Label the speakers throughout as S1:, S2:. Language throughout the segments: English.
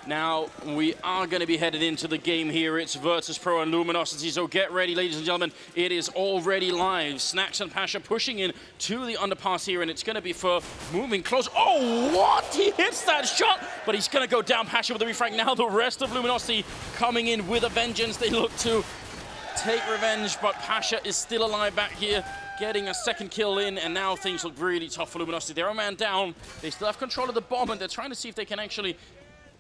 S1: Now, we are going to be headed into the game here. It's Virtus.Pro and Luminosity, so get ready, ladies and gentlemen. It is already live. Snacks and Pasha pushing in to the underpass here, and it's going to be for moving close. Oh, what? He hits that shot, but he's going to go down. Pasha with the refrag. Now the rest of Luminosity coming in with a vengeance. They look to take revenge, but Pasha is still alive back here, getting a second kill in, and now things look really tough for Luminosity. They're a man down. They still have control of the bomb, and they're trying to see if they can actually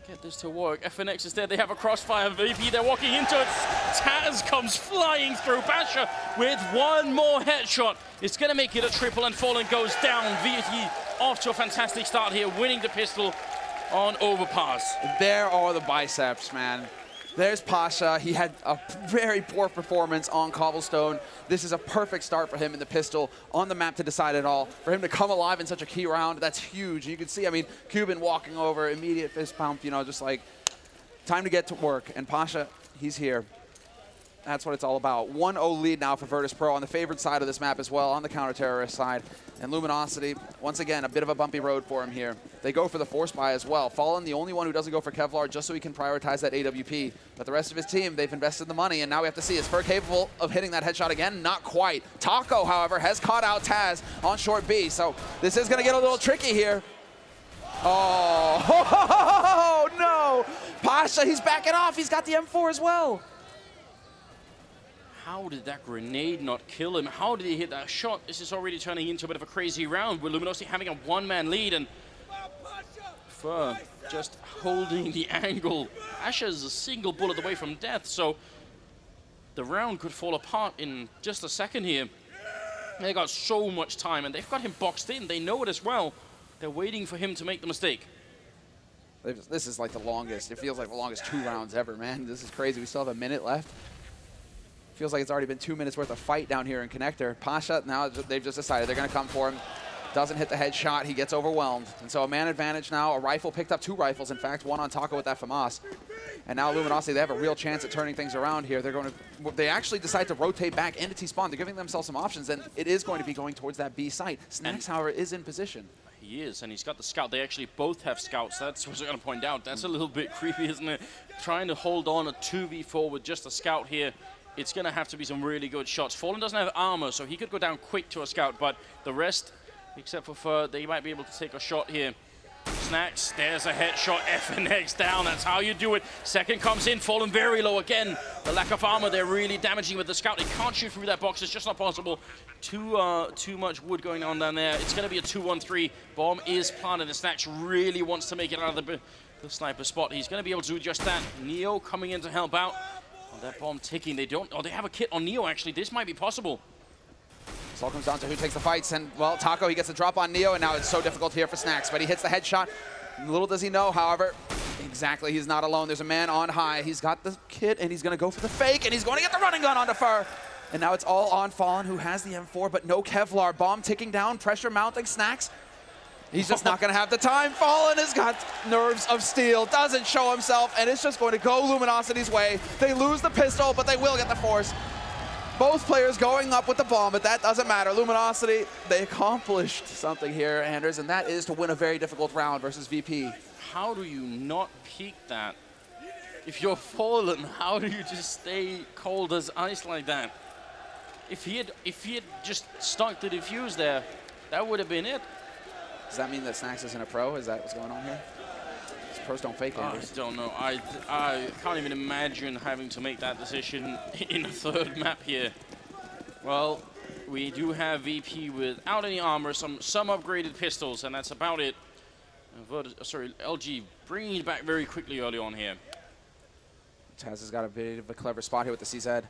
S1: get this to work. FNX is there. They have a crossfire. VP, they're walking into it. Taz comes flying through. Pasha with one more headshot. It's going to make it a triple, and Fallen goes down. VP off to a fantastic start here, winning the pistol on Overpass.
S2: There are the biceps, man. There's Pasha. He had a very poor performance on Cobblestone. This is a perfect start for him in the pistol on the map to decide it all. For him to come alive in such a key round, that's huge. And you can see, I mean, Cuban walking over, immediate fist pump, you know, just like time to get to work. And Pasha, he's here. That's what it's all about. 1-0 lead now for Virtus.Pro on the favored side of this map as well, on the counter-terrorist side. And Luminosity, once again, a bit of a bumpy road for him here. They go for the force buy as well. Fallen, the only one who doesn't go for Kevlar, just so he can prioritize that AWP. But the rest of his team, they've invested the money, and now we have to see, is Fer capable of hitting that headshot again? Not quite. Taco, however, has caught out Taz on short B, so this is going to get a little tricky here. Oh, no! Pasha, he's backing off. He's got the M4 as well.
S1: How did that grenade not kill him? How did he hit that shot? This is already turning into a bit of a crazy round with Luminosity having a one-man lead and Fer just holding the angle. Asha's a single bullet away from death, so the round could fall apart in just a second here. They got so much time, and they've got him boxed in. They know it as well. They're waiting for him to make the mistake.
S2: This is like the longest. It feels like the longest 2 rounds ever, man. This is crazy. We still have a minute left. Feels like it's already been 2 minutes worth of fight down here in Connector. Pasha, now they've just decided they're going to come for him. Doesn't hit the headshot. He gets overwhelmed. And so a man advantage now. A rifle picked up 2 rifles, in fact, one on Taco with that FAMAS. And now Luminosity, they have a real chance at turning things around here. They actually decide to rotate back into T-spawn. They're giving themselves some options, and it is going to be going towards that B site. Snacks, however, is in position.
S1: He is, and he's got the scout. They actually both have scouts. That's what I'm going to point out. That's a little bit creepy, isn't it? Trying to hold on a 2v4 with just a scout here. It's going to have to be some really good shots. Fallen doesn't have armor, so he could go down quick to a scout, but the rest, except for Fer, they might be able to take a shot here. Snacks, there's a headshot, FNX down, that's how you do it. Second comes in, Fallen very low again. The lack of armor, they're really damaging with the scout. They can't shoot through that box, it's just not possible. Too much wood going on down there. It's going to be a 2-1-3. Bomb is planted, and Snacks really wants to make it out of the sniper spot. He's going to be able to do just that. Neo coming in to help out. That bomb ticking, they have a kit on Neo actually. This might be possible.
S2: This all comes down to who takes the fights, and well, Taco, he gets the drop on Neo, and now it's so difficult here for Snacks, but he hits the headshot. Little does he know, however, exactly, he's not alone. There's a man on high. He's got the kit, and he's gonna go for the fake, and he's going to get the running gun onto Fer. And now it's all on Fallen, who has the M4, but no Kevlar. Bomb ticking down, pressure mounting. Snacks, he's just not going to have the time. Fallen has got nerves of steel, doesn't show himself, and it's just going to go Luminosity's way. They lose the pistol, but they will get the force. Both players going up with the bomb, but that doesn't matter. Luminosity, they accomplished something here, Anders, and that is to win a very difficult round versus VP.
S1: How do you not peek that? If you're Fallen, how do you just stay cold as ice like that? If he had just stuck the defuse there, that would have been it.
S2: Does that mean that Snacks isn't a pro? Is that what's going on here? Pros don't fake, Anders.
S1: I don't know. I can't even imagine having to make that decision in a third map here. Well, we do have VP without any armor, some upgraded pistols, and that's about it. LG bringing it back very quickly early on here.
S2: Taz has got a bit of a clever spot here with the CZ.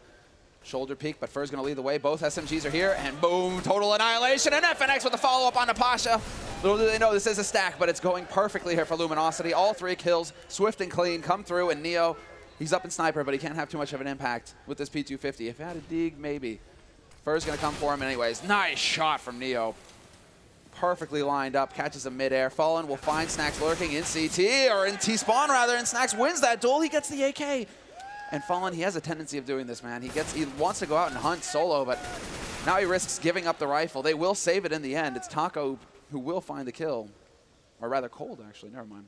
S2: Shoulder peek, but Fer's going to lead the way. Both SMGs are here, and boom, total annihilation, and FNX with the follow-up on Pasha. Little do they know this is a stack, but it's going perfectly here for Luminosity. All 3 kills, swift and clean, come through, and Neo, he's up in sniper, but he can't have too much of an impact with this P250. If he had a dig, maybe. Fer's going to come for him anyways. Nice shot from Neo. Perfectly lined up, catches him midair. Fallen will find Snacks lurking in CT, or in T-spawn rather, and Snacks wins that duel. He gets the AK. And Fallen, he has a tendency of doing this, man. He wants to go out and hunt solo, but now he risks giving up the rifle. They will save it in the end. It's Taco who will find the kill. Or rather, Cold, actually. Never mind.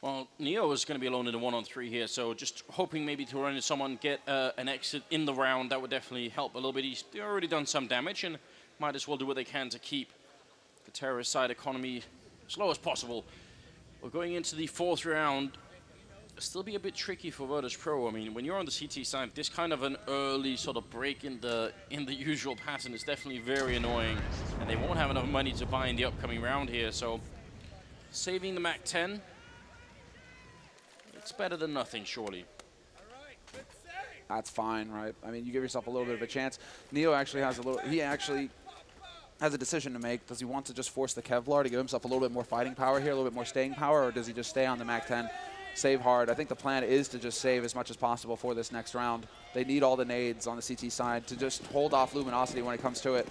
S1: Well, Neo is going to be alone in a 1-on-3 here, so just hoping maybe to run into someone, get an exit in the round, that would definitely help a little bit. He's already done some damage and might as well do what they can to keep the terrorist side economy as low as possible. We're going into the 4th round. It'll still be a bit tricky for Virtus.Pro. I mean, when you're on the CT side, this kind of an early sort of break in the usual pattern is definitely very annoying, and they won't have enough money to buy in the upcoming round here, so saving the MAC-10. It's better than nothing, surely.
S2: That's fine, right? I mean, you give yourself a little bit of a chance. Neo actually has a decision to make. Does he want to just force the Kevlar to give himself a little bit more fighting power here, a little bit more staying power, or does he just stay on the MAC-10, save hard? I think the plan is to just save as much as possible for this next round. They need all the nades on the CT side to just hold off Luminosity when it comes to it.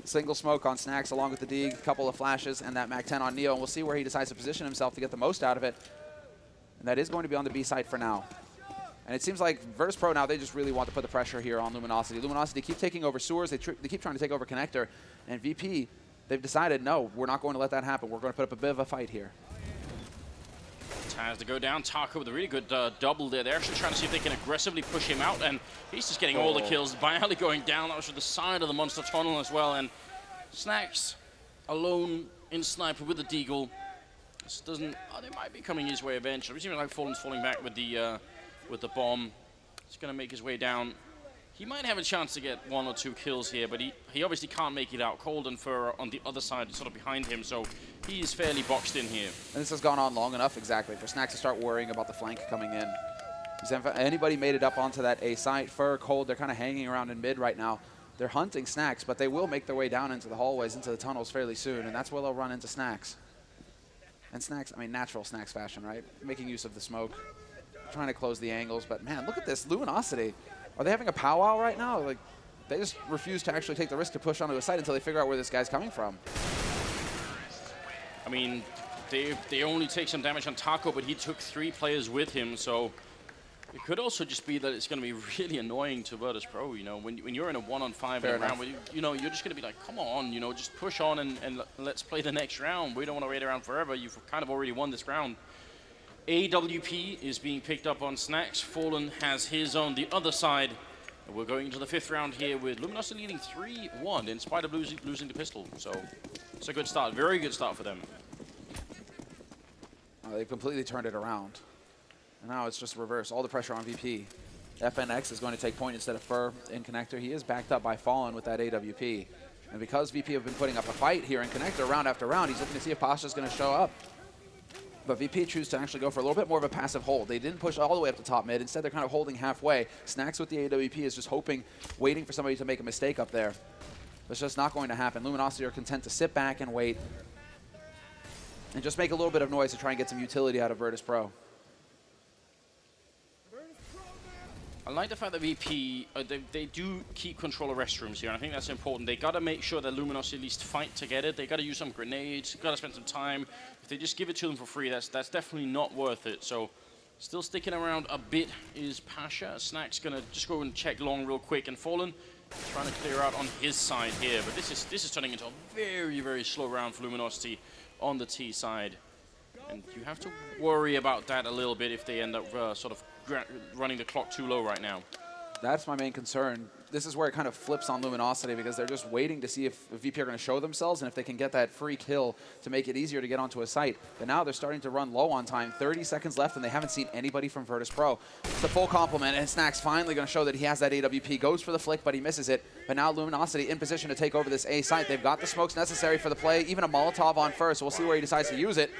S2: Single smoke on Snacks along with the Deeg, a couple of flashes, and that MAC-10 on Neo, and we'll see where he decides to position himself to get the most out of it. And that is going to be on the B side for now. And it seems like Virtus.Pro now, they just really want to put the pressure here on Luminosity. Luminosity keep taking over sewers. They keep trying to take over connector. And VP, they've decided, no, we're not going to let that happen. We're going to put up a bit of a fight here.
S1: Taz to go down. Taco with a really good double there. They're actually trying to see if they can aggressively push him out. And he's just getting all the kills. Bialy going down. That was to the side of the monster tunnel as well. And Snacks alone in sniper with the Deagle. This doesn't. Oh, they might be coming his way eventually. It seems like Fallen's falling back with the bomb. He's going to make his way down. He might have a chance to get 1 or 2 kills here, but he obviously can't make it out. Cold and Fur on the other side, sort of behind him, so he is fairly boxed in here.
S2: And this has gone on long enough, exactly, for Snacks to start worrying about the flank coming in. Has anybody made it up onto that A site? Fur, Cold, they're kind of hanging around in mid right now. They're hunting Snacks, but they will make their way down into the hallways, into the tunnels fairly soon, and that's where they'll run into Snacks. And Snacks, I mean, natural Snacks fashion, right? Making use of the smoke, trying to close the angles. But, man, look at this. Luminosity. Are they having a powwow right now? Like, they just refuse to actually take the risk to push onto a site until they figure out where this guy's coming from.
S1: I mean, they only take some damage on Taco, but he took 3 players with him, so it could also just be that it's going to be really annoying to Virtus.Pro, you know, when you're in a 1-on-5 in a round, where you know, you're just going to be like, come on, you know, just push on and let's play the next round. We don't want to wait around forever. You've kind of already won this round. AWP is being picked up on Snacks. Fallen has his on the other side. And we're going into the 5th round here with Luminosity leading 3-1 in spite of losing the pistol. So it's a good start, very good start for them.
S2: They've completely turned it around. And now it's just reverse. All the pressure on VP. FNX is going to take point instead of Fur in connector. He is backed up by Fallen with that AWP. And because VP have been putting up a fight here in connector round after round, he's looking to see if Pasha's going to show up. But VP choose to actually go for a little bit more of a passive hold. They didn't push all the way up to top mid. Instead, they're kind of holding halfway. Snacks with the AWP is just hoping, waiting for somebody to make a mistake up there. It's just not going to happen. Luminosity are content to sit back and wait and just make a little bit of noise to try and get some utility out of Virtus.Pro.
S1: I like the fact that VP, they do keep control of restrooms here, and I think that's important. They got to make sure that Luminosity at least fight to get it. They got to use some grenades, got to spend some time. If they just give it to them for free, that's definitely not worth it. So still sticking around a bit is Pasha. Snack's going to just go and check long real quick, and Fallen trying to clear out on his side here. But this is turning into a very, very slow round for Luminosity on the T side. And you have to worry about that a little bit if they end up sort of running the clock too low right now.
S2: That's my main concern. This is where it kind of flips on Luminosity because they're just waiting to see if VP are going to show themselves and if they can get that free kill to make it easier to get onto a site. But now they're starting to run low on time. 30 seconds left, and they haven't seen anybody from Virtus.Pro. It's the full complement, and Snacks finally going to show that he has that AWP. Goes for the flick, but he misses it. But now Luminosity in position to take over this A site. They've got the smokes necessary for the play, even a Molotov on first. So we'll see where he decides to use it.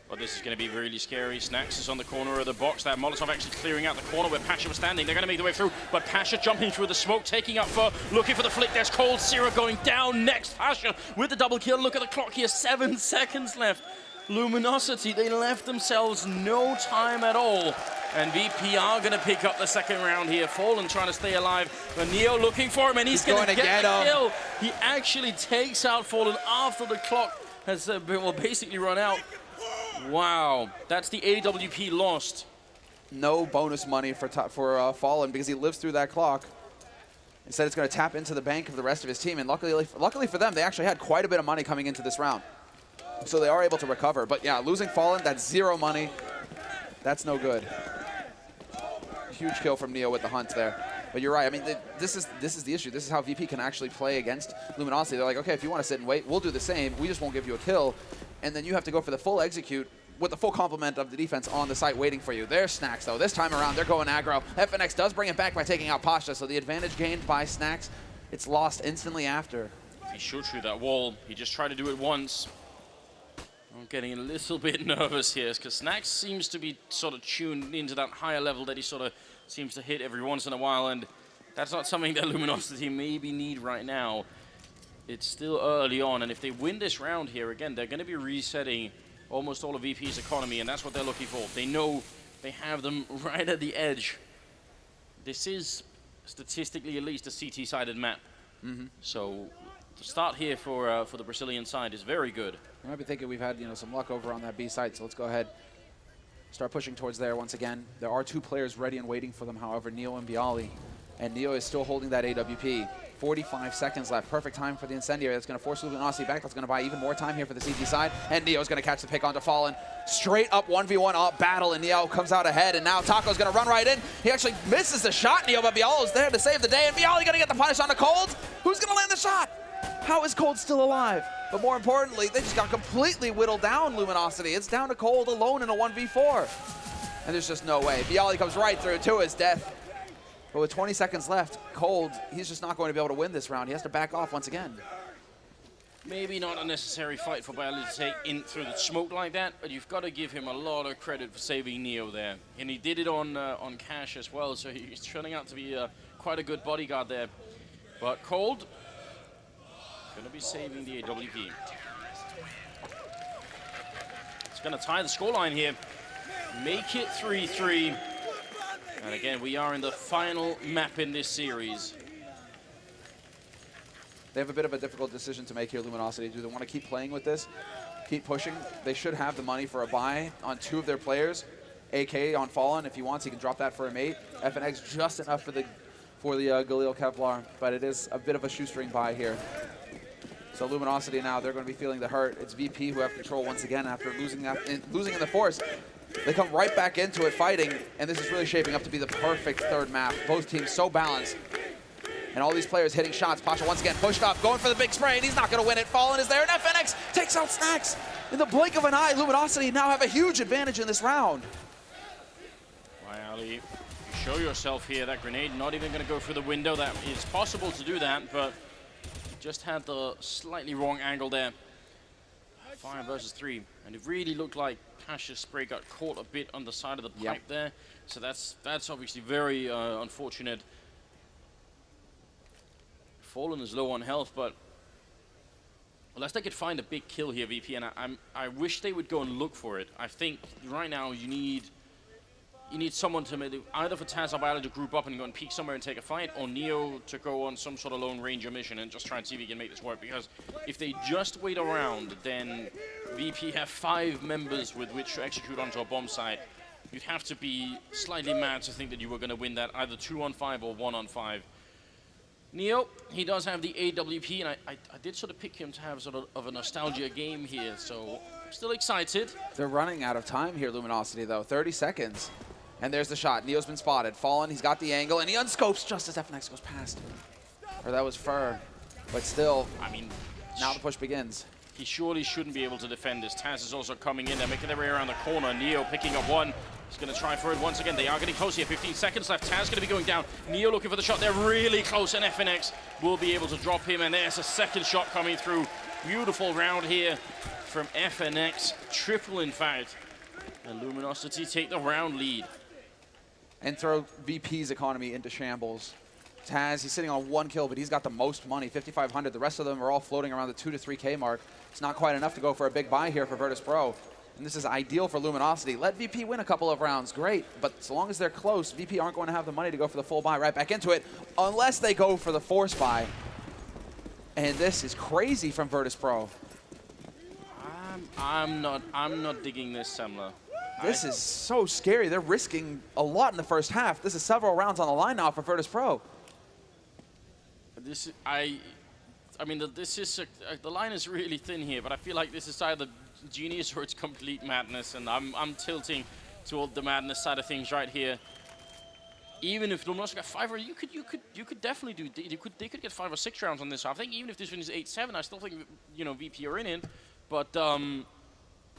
S1: Well, this is going to be really scary. Snacks is on the corner of the box. That Molotov actually clearing out the corner where Pasha was standing. They're going to make their way through, but Pasha jumping through the smoke, taking up for, looking for the flick. There's Cold Zero going down next. Pasha with the double kill. Look at the clock here, 7 seconds left. Luminosity, they left themselves no time at all. And VP are going to pick up the second round here. Fallen trying to stay alive. But Neo looking for him, and he's going to get the kill. He actually takes out Fallen after the clock has basically run out. Wow, that's the AWP lost.
S2: No bonus money for Fallen because he lives through that clock. Instead, it's going to tap into the bank of the rest of his team. And luckily for them, they actually had quite a bit of money coming into this round. So they are able to recover. But yeah, losing Fallen, that's 0 money, That's no good. Huge kill from Neo with the hunt there. But you're right. I mean, this is the issue. This is how VP can actually play against Luminosity. They're like, okay, if you want to sit and wait, we'll do the same. We just won't give you a kill. And then you have to go for the full execute with the full complement of the defense on the site waiting for you. There's Snacks, though. This time around, they're going aggro. FNX does bring it back by taking out Pasha, so the advantage gained by Snacks, it's lost instantly after.
S1: He should through that wall. He just tried to do it once. I'm getting a little bit nervous here because Snacks seems to be sort of tuned into that higher level that he sort of seems to hit every once in a while, and that's not something that Luminosity maybe need right now. It's still early on, and if they win this round here, again, they're going to be resetting almost all of VP's economy, and that's what they're looking for. They know they have them right at the edge. This is, statistically at least, a CT-sided map. So the start here for the Brazilian side is very good.
S2: You might be thinking we've had some luck over on that B side, so let's go ahead, start pushing towards there once again. There are 2 players ready and waiting for them, however, Neo and Bialy. And Neo is still holding that AWP. 45 seconds left. Perfect time for the Incendiary. That's going to force Luminosity back. That's going to buy even more time here for the CT side. And Neo's going to catch the pick onto Fallen. Straight up 1v1 up battle, and Neo comes out ahead. And now Taco's going to run right in. He actually misses the shot, Neo, but Bialy's there to save the day. And Bialy going to get the punish onto Cold. Who's going to land the shot? How is Cold still alive? But more importantly, they just got completely whittled down Luminosity. It's down to Cold alone in a 1v4. And there's just no way. Bialy comes right through to his death. But with 20 seconds left, Cold, he's just not going to be able to win this round. He has to back off once again.
S1: Maybe not a necessary fight for Bialy to take in through the smoke like that, but you've got to give him a lot of credit for saving Neo there. And he did it on Cash as well, so he's turning out to be quite a good bodyguard there. But Cold, going to be saving the AWP. It's going to tie the scoreline here. Make it 3-3. And again, we are in the final map in this series.
S2: They have a bit of a difficult decision to make here, Luminosity. Do they want to keep playing with this, keep pushing? They should have the money for a buy on 2 of their players. AK on Fallen, if he wants, he can drop that for a mate. FNX just enough for the Galil Kevlar, but it is a bit of a shoestring buy here. So Luminosity now, they're going to be feeling the hurt. It's VP who have control once again after losing in the force. They come right back into it fighting, and this is really shaping up to be the perfect 3rd map. Both teams so balanced. And all these players hitting shots. Pasha once again pushed up, going for the big spray, and he's not going to win it. Fallen is there, and FNX takes out Snacks. In the blink of an eye, Luminosity now have a huge advantage in this round.
S1: Bialy, you show yourself here. That grenade not even going to go through the window. That is possible to do that, but just had the slightly wrong angle there. 5 versus 3, and it really looked like Pasha's spray got caught a bit on the side of the pipe there. So that's obviously very unfortunate. Fallen is low on health, but unless they could find a big kill here, VP, and I wish they would go and look for it. I think right now you need someone to maybe either for Taz or Bialy to group up and go and peek somewhere and take a fight, or Neo to go on some sort of Lone Ranger mission and just try and see if he can make this work. Because if they just wait around, then VP have 5 members with which to execute onto a bomb site. You'd have to be slightly mad to think that you were going to win that either 2-on-5 or 1-on-5. Neo, he does have the AWP, and I did sort of pick him to have sort of a nostalgia game here, so still excited.
S2: They're running out of time here, Luminosity, though. 30 seconds. And there's the shot. Neo's been spotted. Fallen, he's got the angle, and he unscopes just as FNX goes past. Or that was Fur. But still,
S1: I mean,
S2: now the push begins.
S1: He surely shouldn't be able to defend this. Taz is also coming in. They're making their way around the corner. Neo picking up one. He's going to try for it once again. They are getting close here. 15 seconds left. Taz going to be going down. Neo looking for the shot. They're really close, and FNX will be able to drop him. And there's a second shot coming through. Beautiful round here from FNX. Triple, in fact. And Luminosity take the round lead.
S2: And throw VP's economy into shambles. Taz, he's sitting on 1 kill, but he's got the most money, 5,500. The rest of them are all floating around the 2 to 3K mark. It's not quite enough to go for a big buy here for Virtus.Pro. And this is ideal for Luminosity. Let VP win a couple of rounds, great. But so long as they're close, VP aren't going to have the money to go for the full buy right back into it, unless they go for the force buy. And this is crazy from Virtus.Pro.
S1: I'm not digging this, Semmler.
S2: This is so scary. They're risking a lot in the first half. This is several rounds on the line now for Virtus.Pro.
S1: The line is really thin here, but I feel like this is either genius or it's complete madness, and I'm tilting to the madness side of things right here. Even if Luminosity got 5, or you could definitely do. They could get 5 or 6 rounds on this. I think even if this finishes 8-7, I still think VP are in it. But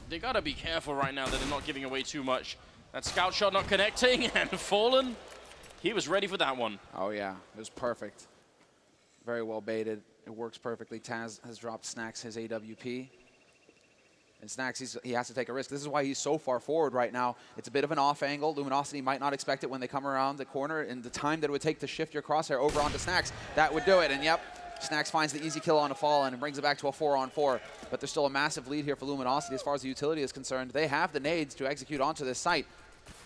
S1: they gotta be careful right now that they're not giving away too much. That scout shot not connecting and Fallen. He was ready for that one.
S2: Oh yeah, it was perfect. Very well baited. It works perfectly. Taz has dropped Snacks his AWP. And Snacks, he has to take a risk. This is why he's so far forward right now. It's a bit of an off angle. Luminosity might not expect it when they come around the corner, and the time that it would take to shift your crosshair over onto Snacks, that would do it. And yep, Snacks finds the easy kill on a Fallen and brings it back to a 4-on-4. But there's still a massive lead here for Luminosity as far as the utility is concerned. They have the nades to execute onto this site.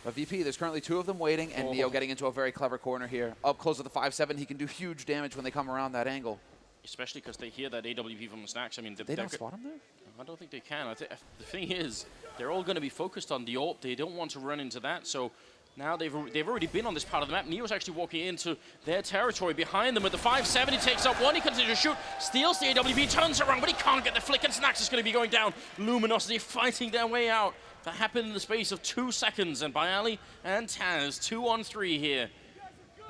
S2: But VP, there's currently 2 of them waiting, and Neo getting into a very clever corner here. Up close to the 5-7, he can do huge damage when they come around that angle.
S1: Especially because they hear that AWP from the Snacks. I mean,
S2: they don't spot him there?
S1: I don't think they can. The thing is, they're all going to be focused on the AWP. They don't want to run into that. So now they've already been on this part of the map. Neo's actually walking into their territory behind them with the 5-7. He takes up one. He continues to shoot. Steals the AWP. Turns around, but he can't get the flick. And Snacks is going to be going down. Luminosity fighting their way out. That happened in the space of 2 seconds. And Bialy and Taz, 2-on-3 here.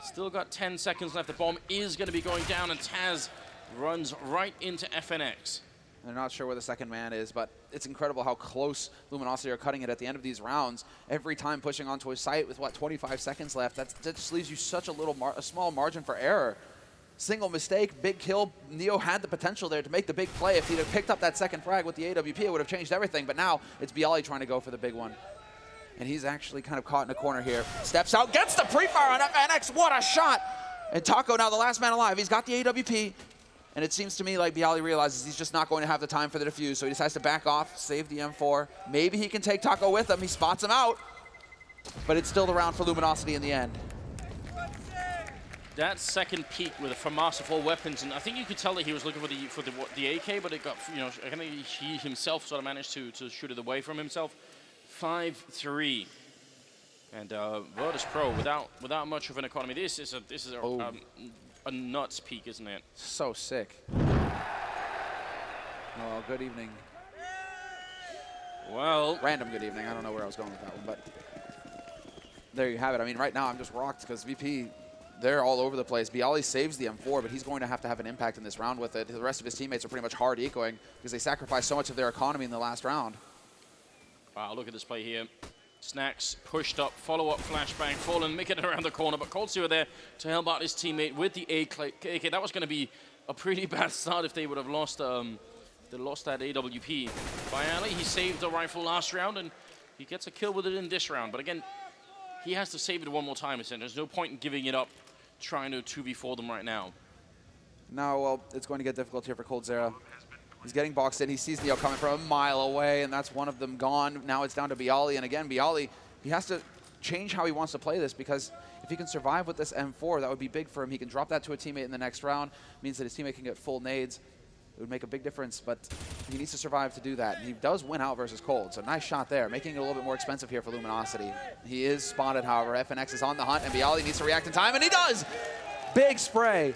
S1: Still got 10 seconds left. The bomb is going to be going down. And Taz runs right into FNX.
S2: They're not sure where the second man is, but it's incredible how close Luminosity are cutting it at the end of these rounds. Every time pushing onto a site with, 25 seconds left, that just leaves you such a small margin for error. Single mistake, big kill. Neo had the potential there to make the big play. If he'd have picked up that second frag with the AWP, it would have changed everything. But now it's Bialy trying to go for the big one. And he's actually kind of caught in a corner here. Steps out, gets the pre-fire on FNX. What a shot! And Taco now the last man alive. He's got the AWP. And it seems to me like Bialy realizes he's just not going to have the time for the defuse, so he decides to back off, save the M4. Maybe he can take Taco with him. He spots him out. But it's still the round for Luminosity in the end.
S1: That second peek with from masterful weapons, and I think you could tell that he was looking for the AK, but it got, I think he himself sort of managed to shoot it away from himself. 5-3. And Virtus.Pro without much of an economy. This is a nuts peak, isn't it?
S2: So sick. Well, good evening.
S1: Well,
S2: random good evening. I don't know where I was going with that one, but there you have it. I mean, right now I'm just rocked because VP, they're all over the place. Bialy saves the M4, but he's going to have an impact in this round with it. The rest of his teammates are pretty much hard ecoing because they sacrificed so much of their economy in the last round.
S1: Wow, look at this play here. Snacks pushed up, follow-up flashbang, Fallen making it around the corner, but Coltsy were there to help out his teammate with the AK. That was going to be a pretty bad start if they would have lost that AWP. Bialy, he saved the rifle last round, and he gets a kill with it in this round. But again, he has to save it one more time. There's no point in giving it up, trying to 2v4 them right now.
S2: No, well, it's going to get difficult here for coldzera. He's getting boxed in. He sees Neo coming from a mile away, and that's one of them gone. Now it's down to Bialy, and again, Bialy, he has to change how he wants to play this because if he can survive with this M4, that would be big for him. He can drop that to a teammate in the next round. It means that his teammate can get full nades. It would make a big difference, but he needs to survive to do that. And he does win out versus Cold, so nice shot there, making it a little bit more expensive here for Luminosity. He is spotted, however. FNX is on the hunt, and Bialy needs to react in time, and he does! Big spray.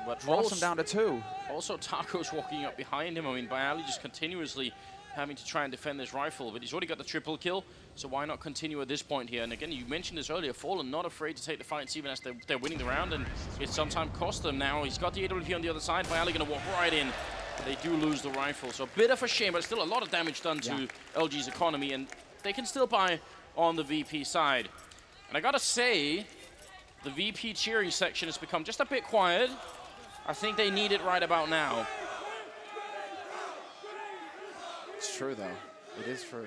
S1: But
S2: drops him down to 2.
S1: Also, Taco's walking up behind him. I mean, Bialy just continuously having to try and defend this rifle, but he's already got the triple kill, so why not continue at this point here? And again, you mentioned this earlier, Fallen not afraid to take the fights even as they're winning the round, and it sometimes cost them. Now he's got the AWP on the other side, Bialy going to walk right in. They do lose the rifle, so a bit of a shame, but still a lot of damage done to LG's economy, and they can still buy on the VP side. And I gotta say, the VP cheering section has become just a bit quiet. I think they need it right about now.
S2: It's true, though. It is true.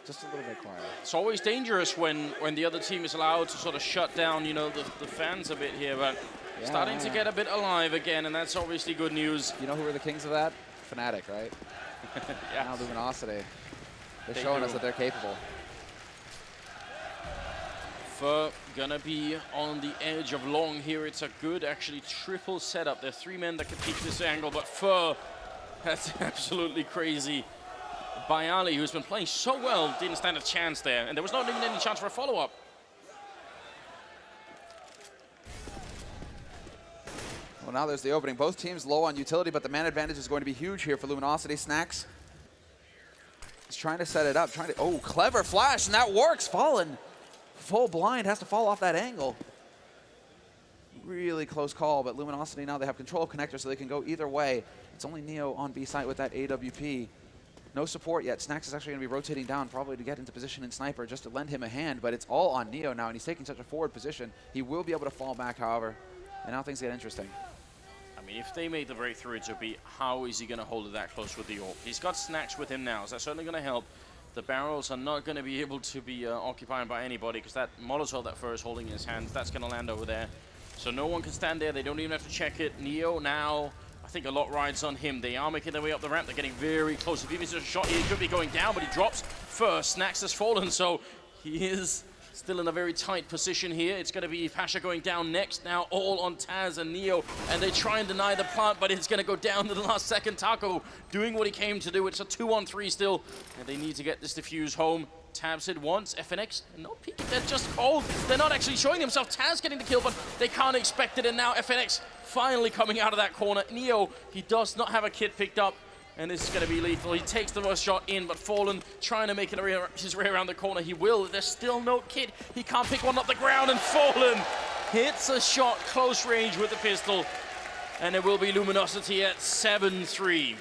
S2: Just a little bit quiet.
S1: It's always dangerous when the other team is allowed to sort of shut down, the fans a bit here, but starting to get a bit alive again, and that's obviously good news.
S2: You know who are the kings of that? Fnatic, right? Now Luminosity. They're showing us that they're capable.
S1: Fur gonna be on the edge of long here. It's a good, actually, triple setup. There are 3 men that can peek this angle, but Fur, that's absolutely crazy. Bialy, who's been playing so well, didn't stand a chance there, and there was not even any chance for a follow-up.
S2: Well, now there's the opening. Both teams low on utility, but the man advantage is going to be huge here for Luminosity. Snacks He's trying to set it up, oh, clever flash, and that works. Fallen, full blind, has to fall off that angle. Really close call, but Luminosity now they have control of connector, so they can go either way. It's only Neo on B site with that AWP. No support yet. Snacks is actually going to be rotating down probably to get into position in Sniper just to lend him a hand, but it's all on Neo now, and he's taking such a forward position. He will be able to fall back, however, and now things get interesting.
S1: I mean, if they make the breakthrough, it would be how is he going to hold it that close with the AWP? He's got Snacks with him now, so that's certainly going to help. The barrels are not going to be able to be occupied by anybody because that Molotov that Fur is holding in his hands, that's going to land over there. So no one can stand there. They don't even have to check it. Neo now, I think a lot rides on him. They are making their way up the ramp. They're getting very close. If he misses a shot, he could be going down, but he drops first. Snacks has fallen, so he is still in a very tight position here. It's going to be Pasha going down next. Now all on Taz and Neo, and they try and deny the plant, but it's going to go down to the last second. Taco doing what he came to do. It's a 2-on-3 still, and they need to get this defuse home. Tabs it once, FNX, not peeking, they're just cold. They're not actually showing themselves. Taz getting the kill, but they can't expect it, and now FNX finally coming out of that corner. Neo, he does not have a kit picked up, and this is going to be lethal. He takes the first shot in, but Fallen trying to make it his way around the corner. He will. There's still no kit. He can't pick one up the ground, and Fallen hits a shot close range with the pistol, and it will be Luminosity at 7-3.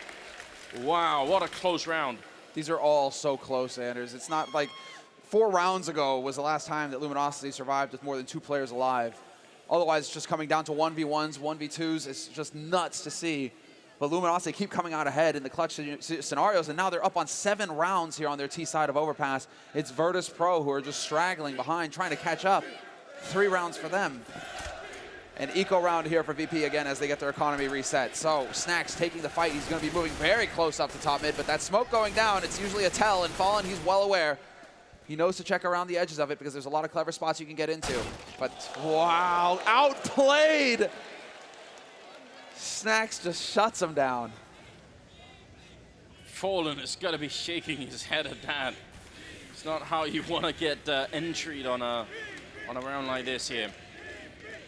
S1: Wow, what a close round.
S2: These are all so close, Anders. It's not like 4 rounds ago was the last time that Luminosity survived with more than 2 players alive. Otherwise, it's just coming down to 1v1s, 1v2s. It's just nuts to see. But Luminosity keep coming out ahead in the clutch scenarios, and now they're up on 7 rounds here on their T side of Overpass. It's Virtus.Pro who are just straggling behind, trying to catch up. 3 rounds for them. An eco round here for VP again as they get their economy reset. So Snacks taking the fight. He's going to be moving very close up to top mid, but that smoke going down, it's usually a tell, and Fallen, he's well aware. He knows to check around the edges of it because there's a lot of clever spots you can get into. But wow, outplayed! Snacks just shuts him down.
S1: Fallen is going to be shaking his head at that. It's not how you want to get entryed on a round like this here.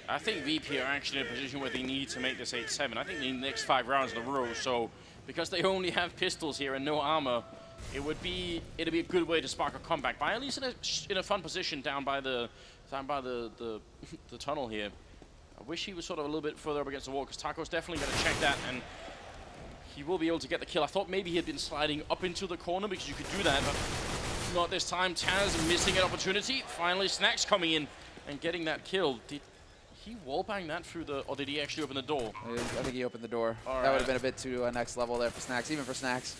S1: I think VP are actually in a position where they need to make this 8-7. I think they need the next 5 rounds in a row. So because they only have pistols here and no armor, it'd be a good way to spark a comeback. But at least in a fun position down by the tunnel here. I wish he was sort of a little bit further up against the wall because Taco's definitely going to check that, and he will be able to get the kill. I thought maybe he had been sliding up into the corner because you could do that, but not this time. Taz missing an opportunity. Finally, Snacks coming in and getting that kill. Did he wallbang that through the, or did he actually open the door?
S2: I think he opened the door.
S1: All
S2: that
S1: right.
S2: would have been a bit too next level there for Snacks, even for Snacks.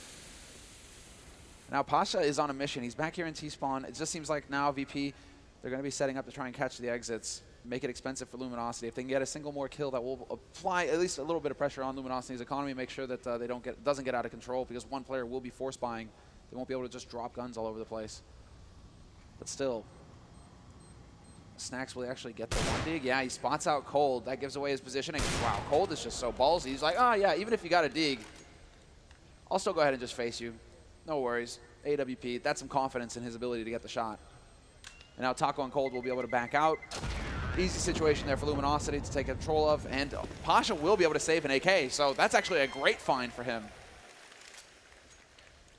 S2: Now Pasha is on a mission. He's back here in T-spawn. It just seems like now VP, they're going to be setting up to try and catch the exits, make it expensive for Luminosity. If they can get a single more kill, that will apply at least a little bit of pressure on Luminosity's economy, make sure that they doesn't get out of control, because one player will be force buying. They won't be able to just drop guns all over the place. But still, Snacks will actually get the one dig. Yeah, he spots out Cold. That gives away his positioning. Wow, Cold is just so ballsy. He's like, oh yeah, even if you got a dig, I'll still go ahead and just face you. No worries. AWP, that's some confidence in his ability to get the shot. And now Taco and Cold will be able to back out. Easy situation there for Luminosity to take control of, and Pasha will be able to save an AK, so that's actually a great find for him.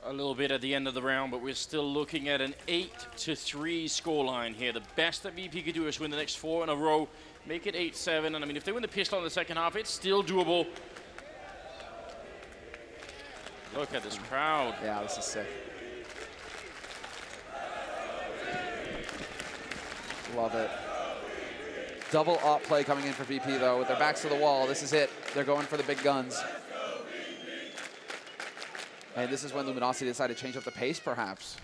S1: A little bit at the end of the round, but we're still looking at an 8-3 scoreline here. The best that VP could do is win the next 4 in a row, make it 8-7, and I mean, if they win the pistol in the second half, it's still doable. Look at this crowd.
S2: Yeah, this is sick. Love it. Double op play coming in for VP, though, with their backs to the wall. This is it. They're going for the big guns. And this is when Luminosity decided to change up the pace, perhaps.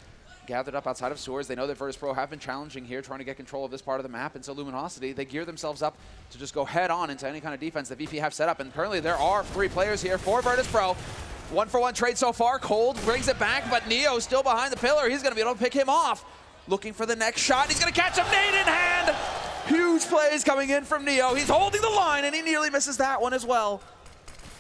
S2: Gathered up outside of sewers. They know that Virtus.Pro have been challenging here, trying to get control of this part of the map. And so Luminosity, they gear themselves up to just go head on into any kind of defense that VP have set up. And currently there are 3 players here for Virtus.Pro. 1-for-1 trade so far. Cold brings it back, but Neo still behind the pillar. He's going to be able to pick him off. Looking for the next shot. He's going to catch him. Nade in hand. Huge plays coming in from Neo. He's holding the line, and he nearly misses that one as well.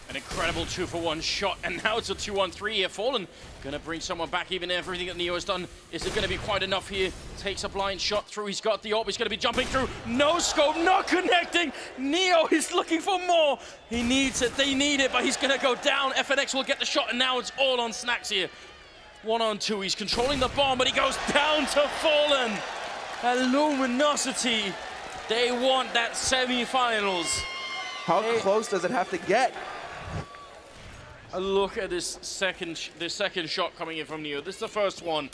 S1: An incredible 2-for-1 shot, and now it's a 2-on-3 here. Fallen gonna bring someone back, even everything that Neo has done. Is it gonna be quite enough here? Takes a blind shot through, he's got the AWP, he's gonna be jumping through. No scope, not connecting. Neo is looking for more. He needs it, they need it, but he's gonna go down. FNX will get the shot, and now it's all on Snacks here. 1-on-2, he's controlling the bomb, but he goes down to Fallen. And Luminosity, they want that semi-finals.
S2: How close does it have to get?
S1: A look at this second shot coming in from Neo. This is the first one.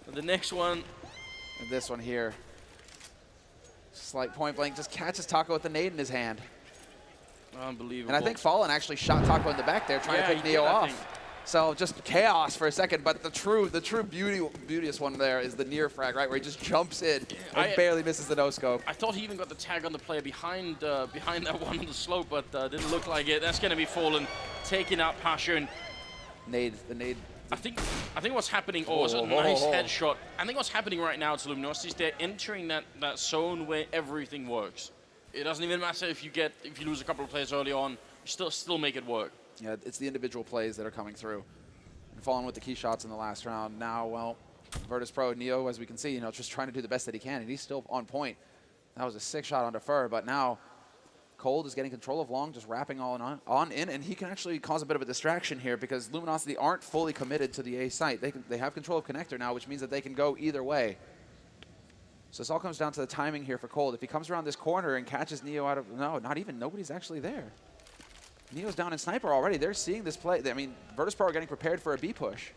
S1: And the next one.
S2: And this one here. Slight point blank, just catches Taco with the nade in his hand.
S1: Unbelievable.
S2: And I think Fallen actually shot Taco in the back there, trying to pick Neo off. So just chaos for a second, but the true beauteous one there is the near frag, right, where he just jumps in and barely misses the no-scope.
S1: I thought he even got the tag on the player behind that one on the slope, but didn't look like it. That's going to be Fallen, taking out Pasha. And
S2: the nade.
S1: I think what's happening, it's a nice headshot. I think what's happening right now to Luminosity is they're entering that zone where everything works. It doesn't even matter if you lose a couple of players early on, you still make it work.
S2: Yeah, it's the individual plays that are coming through. And Fallen with the key shots in the last round. Now, well, Virtus.Pro, Neo, as we can see, just trying to do the best that he can, and he's still on point. That was a sick shot on Defer, but now Cold is getting control of Long, just wrapping all on in, and he can actually cause a bit of a distraction here because Luminosity aren't fully committed to the A site. They have control of Connector now, which means that they can go either way. So this all comes down to the timing here for Cold. If he comes around this corner and catches Neo out of, nobody's actually there. Neo's down in Sniper already. They're seeing this play. I mean, Virtus.Pro are getting prepared for a B push.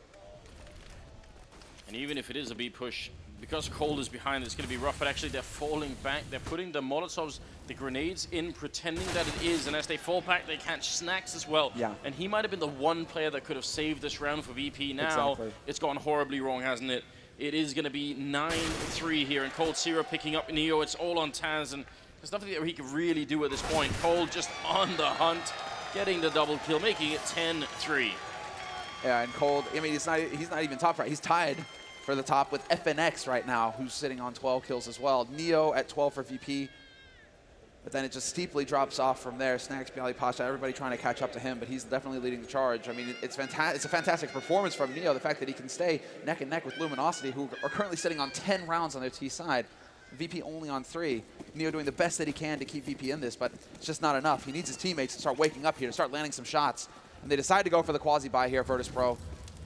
S1: And even if it is a B push, because Cold is behind, it's going to be rough, but actually they're falling back. They're putting the Molotovs, the grenades in, pretending that it is, and as they fall back, they catch Snacks as well.
S2: Yeah.
S1: And he might have been the one player that could have saved this round for VP. Now, It's gone horribly wrong, hasn't it? It is going to be 9-3 here, and Cold Zero picking up Neo. It's all on Taz, and there's nothing that he can really do at this point. Cold just on the hunt, getting the double kill, making it 10-3.
S2: Yeah, and Cold, I mean, he's not even top right. He's tied for the top with FNX right now, who's sitting on 12 kills as well. Neo at 12 for VP. But then it just steeply drops off from there. Snacks, Bialy, Pasha, everybody trying to catch up to him, but he's definitely leading the charge. I mean, it's a fantastic performance from Neo, the fact that he can stay neck and neck with Luminosity, who are currently sitting on 10 rounds on their T side. VP only on 3. Neo doing the best that he can to keep VP in this, but it's just not enough. He needs his teammates to start waking up here, to start landing some shots. And they decide to go for the quasi-buy here, Virtus.Pro.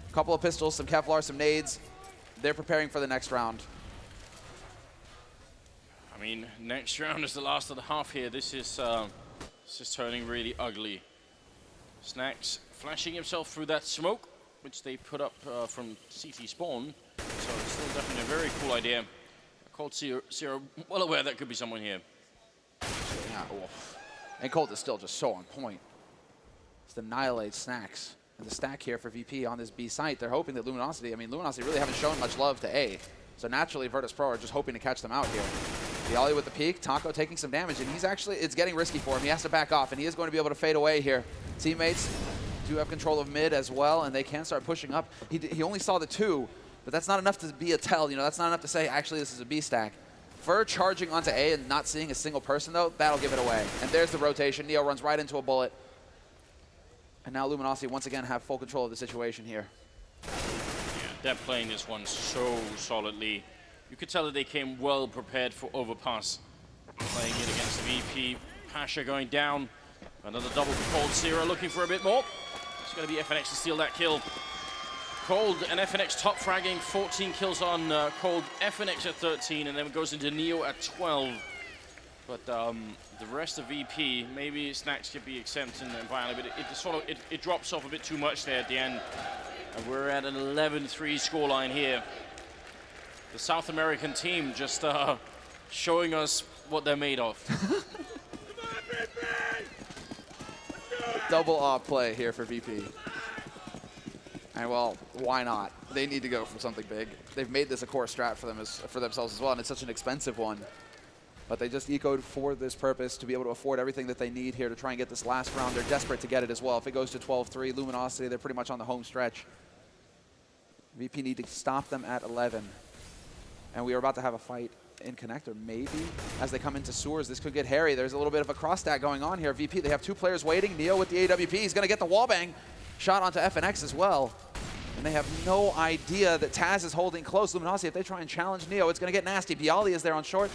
S2: A couple of pistols, some Kevlar, some nades. They're preparing for the next round.
S1: I mean, next round is the last of the half here. This is turning really ugly. Snacks flashing himself through that smoke, which they put up from CT spawn. So it's still definitely a very cool idea. Cold Zero, well aware that could be someone here.
S2: Yeah, and Cold is still just so on point. Just annihilates Snacks. And the stack here for VP on this B site, they're hoping that Luminosity really haven't shown much love to A. So naturally, Virtus.Pro are just hoping to catch them out here. Bialy with the peek, Taco taking some damage, and it's getting risky for him. He has to back off, and he is going to be able to fade away here. Teammates do have control of mid as well, and they can start pushing up. He only saw the 2, but that's not enough to be a tell. That's not enough to say, actually, this is a B stack. Fur charging onto A and not seeing a single person, though, that'll give it away. And there's the rotation. Neo runs right into a bullet. And now Luminosity once again have full control of the situation here.
S1: Yeah, they're playing this one so solidly. You could tell that they came well prepared for Overpass. Playing it against VP. Pasha going down. Another double for Cold Zero, looking for a bit more. It's going to be FNX to steal that kill. Cold and FNX top fragging, 14 kills on Cold. FNX at 13, and then it goes into Neo at 12. But the rest of VP, maybe Snacks could be exempt in the environment, but it drops off a bit too much there at the end. And we're at an 11-3 scoreline here. The South American team just showing us what they're made of.
S2: Double off play here for VP. And well, why not? They need to go for something big. They've made this a core strat for themselves as well, and it's such an expensive one. But they just ecoed for this purpose to be able to afford everything that they need here to try and get this last round. They're desperate to get it as well. If it goes to 12-3, Luminosity, they're pretty much on the home stretch. VP need to stop them at 11. And we are about to have a fight in Connector, maybe. As they come into sewers, this could get hairy. There's a little bit of a cross stack going on here. VP, they have 2 players waiting. Neo with the AWP. He's going to get the wallbang shot onto FNX as well. And they have no idea that Taz is holding close. Luminosity, if they try and challenge Neo, it's going to get nasty. Bialy is there on short.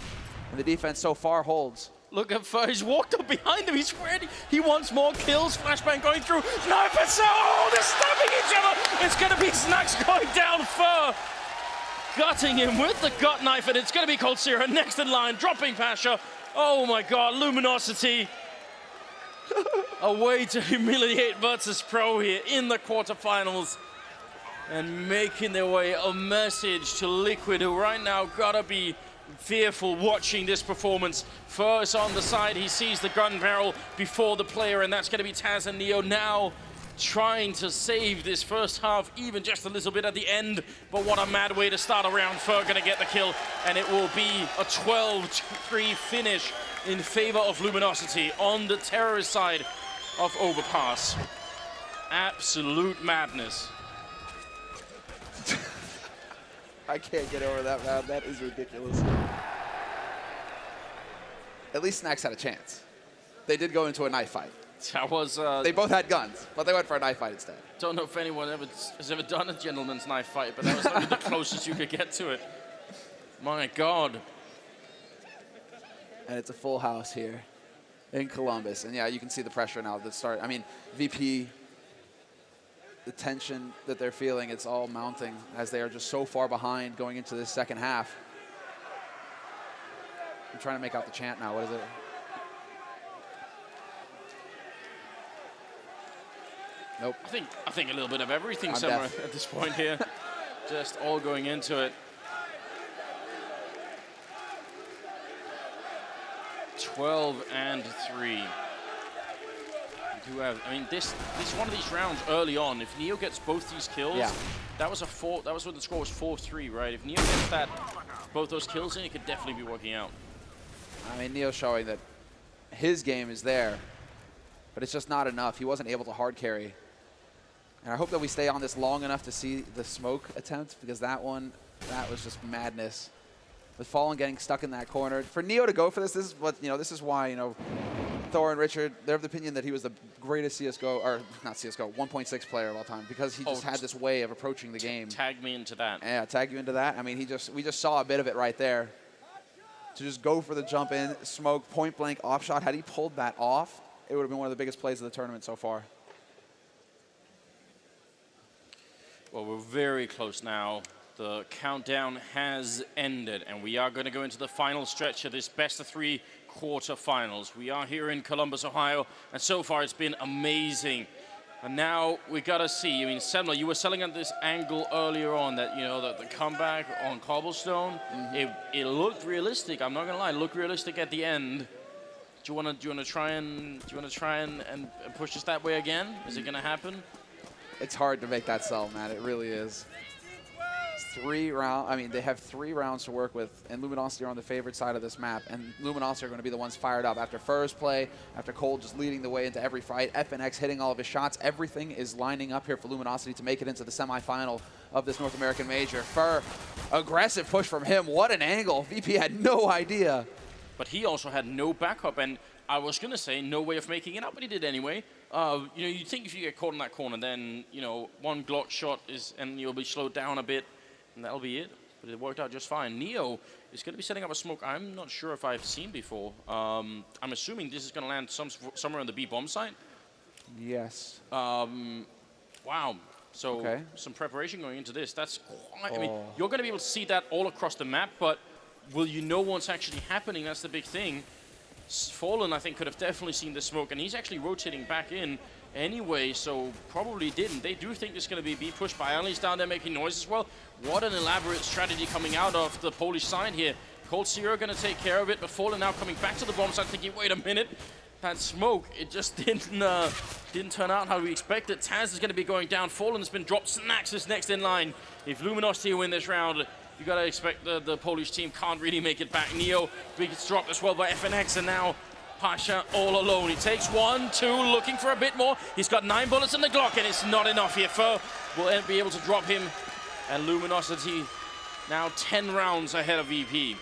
S2: And the defense so far holds.
S1: Look at Fur. He's walked up behind him. He's ready. He wants more kills. Flashbang going through. Knife and so. Oh, they're stabbing each other. It's going to be Snacks going down. Fur gutting him with the gut knife, and it's going to be Cold Zero next in line, dropping Pasha. Oh my God, Luminosity. A way to humiliate Virtus.Pro here in the quarterfinals. And making their way a message to Liquid, who right now gotta be fearful watching this performance. First on the side, he sees the gun barrel before the player, and that's gonna be Taz and Neo now trying to save this first half, even just a little bit at the end. But what a mad way to start a round. Fur gonna get the kill, and it will be a 12-3 finish in favor of Luminosity on the terrorist side of Overpass. Absolute madness.
S2: I can't get over that, man. That is ridiculous. At least Snacks had a chance. They did go into a knife fight.
S1: That was...
S2: they both had guns, but they went for a knife fight instead.
S1: Don't know if anyone has ever done a gentleman's knife fight, but that was only the closest you could get to it. My God.
S2: And it's a full house here in Columbus. And yeah, you can see the pressure now at the start. I mean, VP, the tension that they're feeling, it's all mounting as they are just so far behind going into this second half. I'm trying to make out the chant now. What is it? Nope.
S1: I think a little bit of everything somewhere at this point here. Just all going into it. 12-3. Do have, I mean, this one of these rounds early on. If Neo gets both these kills, that was when the score was 4-3, right? If Neo gets both those kills in, it could definitely be working out.
S2: I mean, Neo's showing that his game is there, but it's just not enough. He wasn't able to hard carry. And I hope that we stay on this long enough to see the smoke attempt, because that was just madness. With Fallen getting stuck in that corner. For Neo to go for this is what, this is why, Thor and Richard, they're of the opinion that he was the greatest CSGO, or not CSGO, 1.6 player of all time, because he just had this way of approaching the game.
S1: Tag me into that.
S2: Yeah, tag you into that. I mean, we just saw a bit of it right there. To just go for the jump in, smoke, point blank, off shot. Had he pulled that off, it would have been one of the biggest plays of the tournament so far.
S1: Well, we're very close now. The countdown has ended, and we are going to go into the final stretch of this best-of-3 quarterfinals. We are here in Columbus, Ohio, and so far it's been amazing. And now we got to see. I mean, Semmler, you were selling at this angle earlier on that, the comeback on Cobblestone, it looked realistic. I'm not going to lie, it looked realistic at the end. Do you want to try and push us that way again? Is it going to happen?
S2: It's hard to make that sell, man. It really is. It's 3 rounds. I mean, they have 3 rounds to work with, and Luminosity are on the favorite side of this map, and Luminosity are going to be the ones fired up. After first play, after Cole just leading the way into every fight, FNX hitting all of his shots, everything is lining up here for Luminosity to make it into the semifinal of this North American major. Fur, aggressive push from him. What an angle. VP had no idea.
S1: But he also had no backup, and I was going to say no way of making it up, but he did anyway. You'd think if you get caught in that corner, then, one Glock shot and you'll be slowed down a bit, and that'll be it. But it worked out just fine. Neo is going to be setting up a smoke I'm not sure if I've seen before. I'm assuming this is going to land somewhere on the B bomb site.
S2: Yes.
S1: Wow. So some preparation going into this. That's quite, I mean, you're going to be able to see that all across the map, but will you know what's actually happening? That's the big thing. Fallen, I think, could have definitely seen the smoke, and he's actually rotating back in anyway, so probably didn't. They do think it's going to be pushed by Ali's down there making noise as well. What an elaborate strategy coming out of the Polish side here. Cold Zero going to take care of it, but Fallen now coming back to the bomb site thinking, wait a minute, that smoke, it just didn't turn out how we expected. Taz is going to be going down. Fallen's been dropped. Snacks is next in line. If Luminosity win this round, you got to expect the Polish team can't really make it back. Neo gets dropped as well by FNX, and now Pasha all alone. He takes 1, 2, looking for a bit more. He's got 9 bullets in the Glock, and it's not enough here. Fur will be able to drop him, and Luminosity now 10 rounds ahead of VP.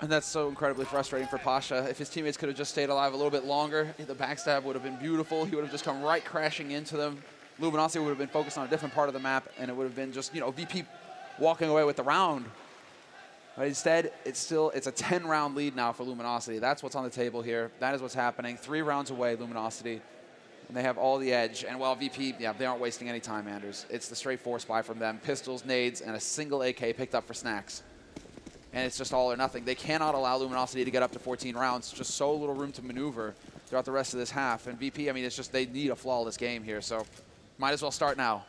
S2: And that's so incredibly frustrating for Pasha. If his teammates could have just stayed alive a little bit longer, the backstab would have been beautiful. He would have just come right crashing into them. Luminosity would have been focused on a different part of the map, and it would have been just, VP walking away with the round. But instead, it's a 10-round lead now for Luminosity. That's what's on the table here. That is what's happening. 3 rounds away, Luminosity. And they have all the edge. And while VP, yeah, they aren't wasting any time, Anders. It's the straight force buy from them. Pistols, nades, and a single AK picked up for snacks. And it's just all or nothing. They cannot allow Luminosity to get up to 14 rounds. Just so little room to maneuver throughout the rest of this half. And VP, I mean, it's just they need a flawless game here. So might as well start now.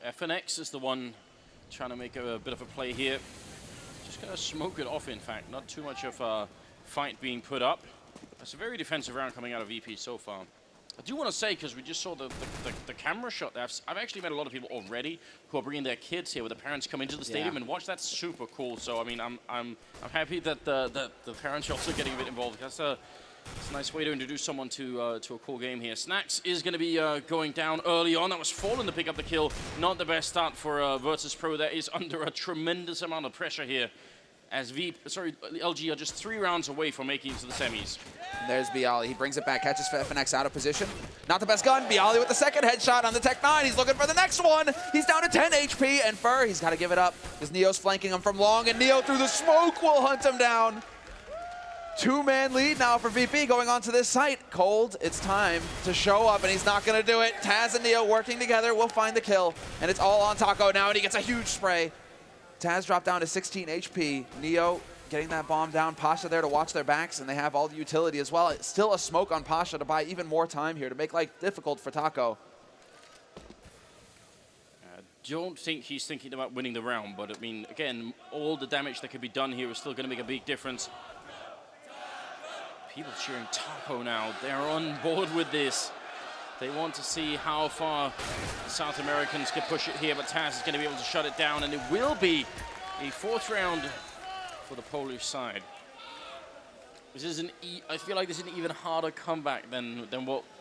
S1: FNX is the one trying to make a bit of a play here. Just going to smoke it off, in fact. Not too much of a fight being put up. It's a very defensive round coming out of VP so far. I do want to say, because we just saw the camera shot there, I've actually met a lot of people already who are bringing their kids here, where the parents come into the stadium and watch. That's super cool. So I mean, I'm happy that the parents are also getting a bit involved. It's a nice way to introduce someone to a cool game here. Snacks is going to be going down early on. That was Fallen to pick up the kill. Not the best start for Virtus.Pro. That is under a tremendous amount of pressure here, as LG are just 3 rounds away from making it to the semis.
S2: And there's Bialy. He brings it back, catches FNX out of position. Not the best gun. Bialy with the second headshot on the Tech 9. He's looking for the next one. He's down to 10 HP, and Fur, he's got to give it up because Neo's flanking him from long, and Neo through the smoke will hunt him down. 2-man lead now for VP going onto this site. Cold, it's time to show up, and he's not going to do it. Taz and Neo working together will find the kill, and it's all on Taco now, and he gets a huge spray. Taz dropped down to 16 HP. Neo getting that bomb down. Pasha there to watch their backs, and they have all the utility as well. It's still a smoke on Pasha to buy even more time here to make life difficult for Taco.
S1: I don't think he's thinking about winning the round, but I mean, again, all the damage that could be done here is still going to make a big difference. People cheering Taco now. They're on board with this. They want to see how far the South Americans can push it here, but Taz is going to be able to shut it down, and it will be a 4th round for the Polish side. This is I feel like this is an even harder comeback than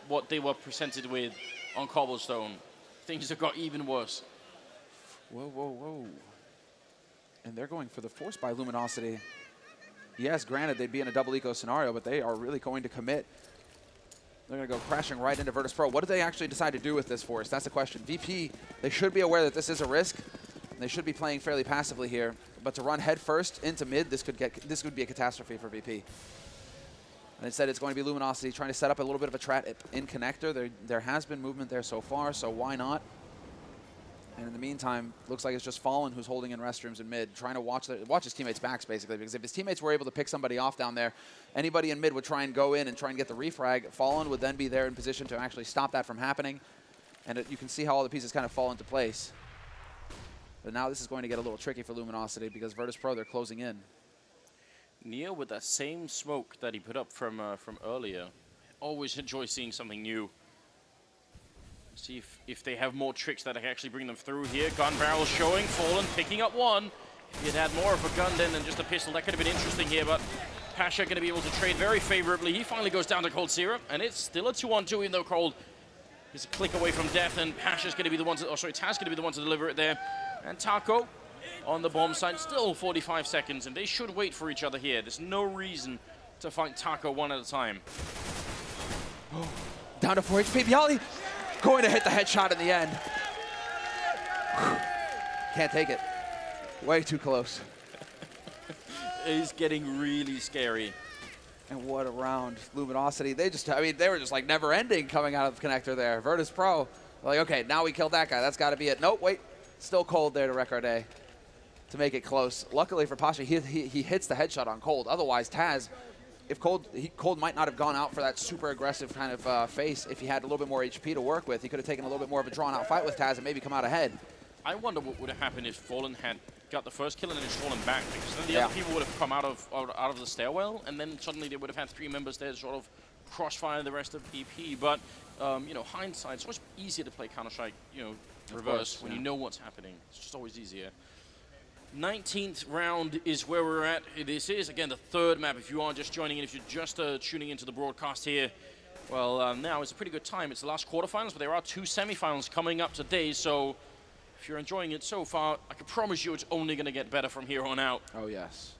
S1: what they were presented with on Cobblestone. Things have got even worse.
S2: Whoa, whoa, whoa. And they're going for the force by Luminosity. Yes, granted, they'd be in a double eco scenario, but they are really going to commit. They're going to go crashing right into Virtus.Pro. What did they actually decide to do with this force? That's the question. VP, they should be aware that this is a risk. And they should be playing fairly passively here. But to run head first into mid, this could be a catastrophe for VP. And instead, it's going to be Luminosity trying to set up a little bit of a trap in connector. There has been movement there so far, so why not? And in the meantime, looks like it's just Fallen who's holding in restrooms in mid, trying to watch his teammates' backs, basically. Because if his teammates were able to pick somebody off down there, anybody in mid would try and go in and try and get the refrag. Fallen would then be there in position to actually stop that from happening. And you can see how all the pieces kind of fall into place. But now this is going to get a little tricky for Luminosity because Virtus.Pro, they're closing in.
S1: Neo with that same smoke that he put up from earlier. Always enjoy seeing something new. See if they have more tricks that can actually bring them through here. Gun barrel showing, Fallen picking up one. If he'd had more of a gun then than just a pistol, that could have been interesting here, but Pasha going to be able to trade very favorably. He finally goes down to Cold Syrup, and it's still a 2-on-2, even though Cold is a click away from death, and Pasha's going to be the one to, Taz going to be the one to deliver it there. And Taco on the bomb site, still 45 seconds, and they should wait for each other here. There's no reason to fight Taco one at a time.
S2: Down to 4 HP, Bialy going to hit the headshot in the end. Can't take it. Way too close.
S1: It's getting really scary.
S2: And what a round. Luminosity, they were just like never ending coming out of the connector there. Virtus.Pro, like, okay, now we killed that guy. That's got to be it. Nope, wait. Still Cold there to wreck our day to make it close. Luckily for Pasha, he hits the headshot on Cold. Otherwise, Taz, if Cold might not have gone out for that super aggressive kind of face if he had a little bit more HP to work with. He could have taken a little bit more of a drawn-out fight with Taz and maybe come out ahead.
S1: I wonder what would have happened if Fallen had got the first kill and then just fallen back, because then the other people would have come out of the stairwell, and then suddenly they would have had 3 members there to sort of crossfire the rest of BP. But you know, hindsight, it's always easier to play Counter-Strike, you know, reverse when you know what's happening. It's just always easier. 19th round is where we're at. This is, again, the 3rd map. If you are just joining in, if you're just tuning into the broadcast here, well, now is a pretty good time. It's the last quarterfinals, but there are 2 semifinals coming up today, so if you're enjoying it so far, I can promise you it's only going to get better from here on out.
S2: Oh, yes.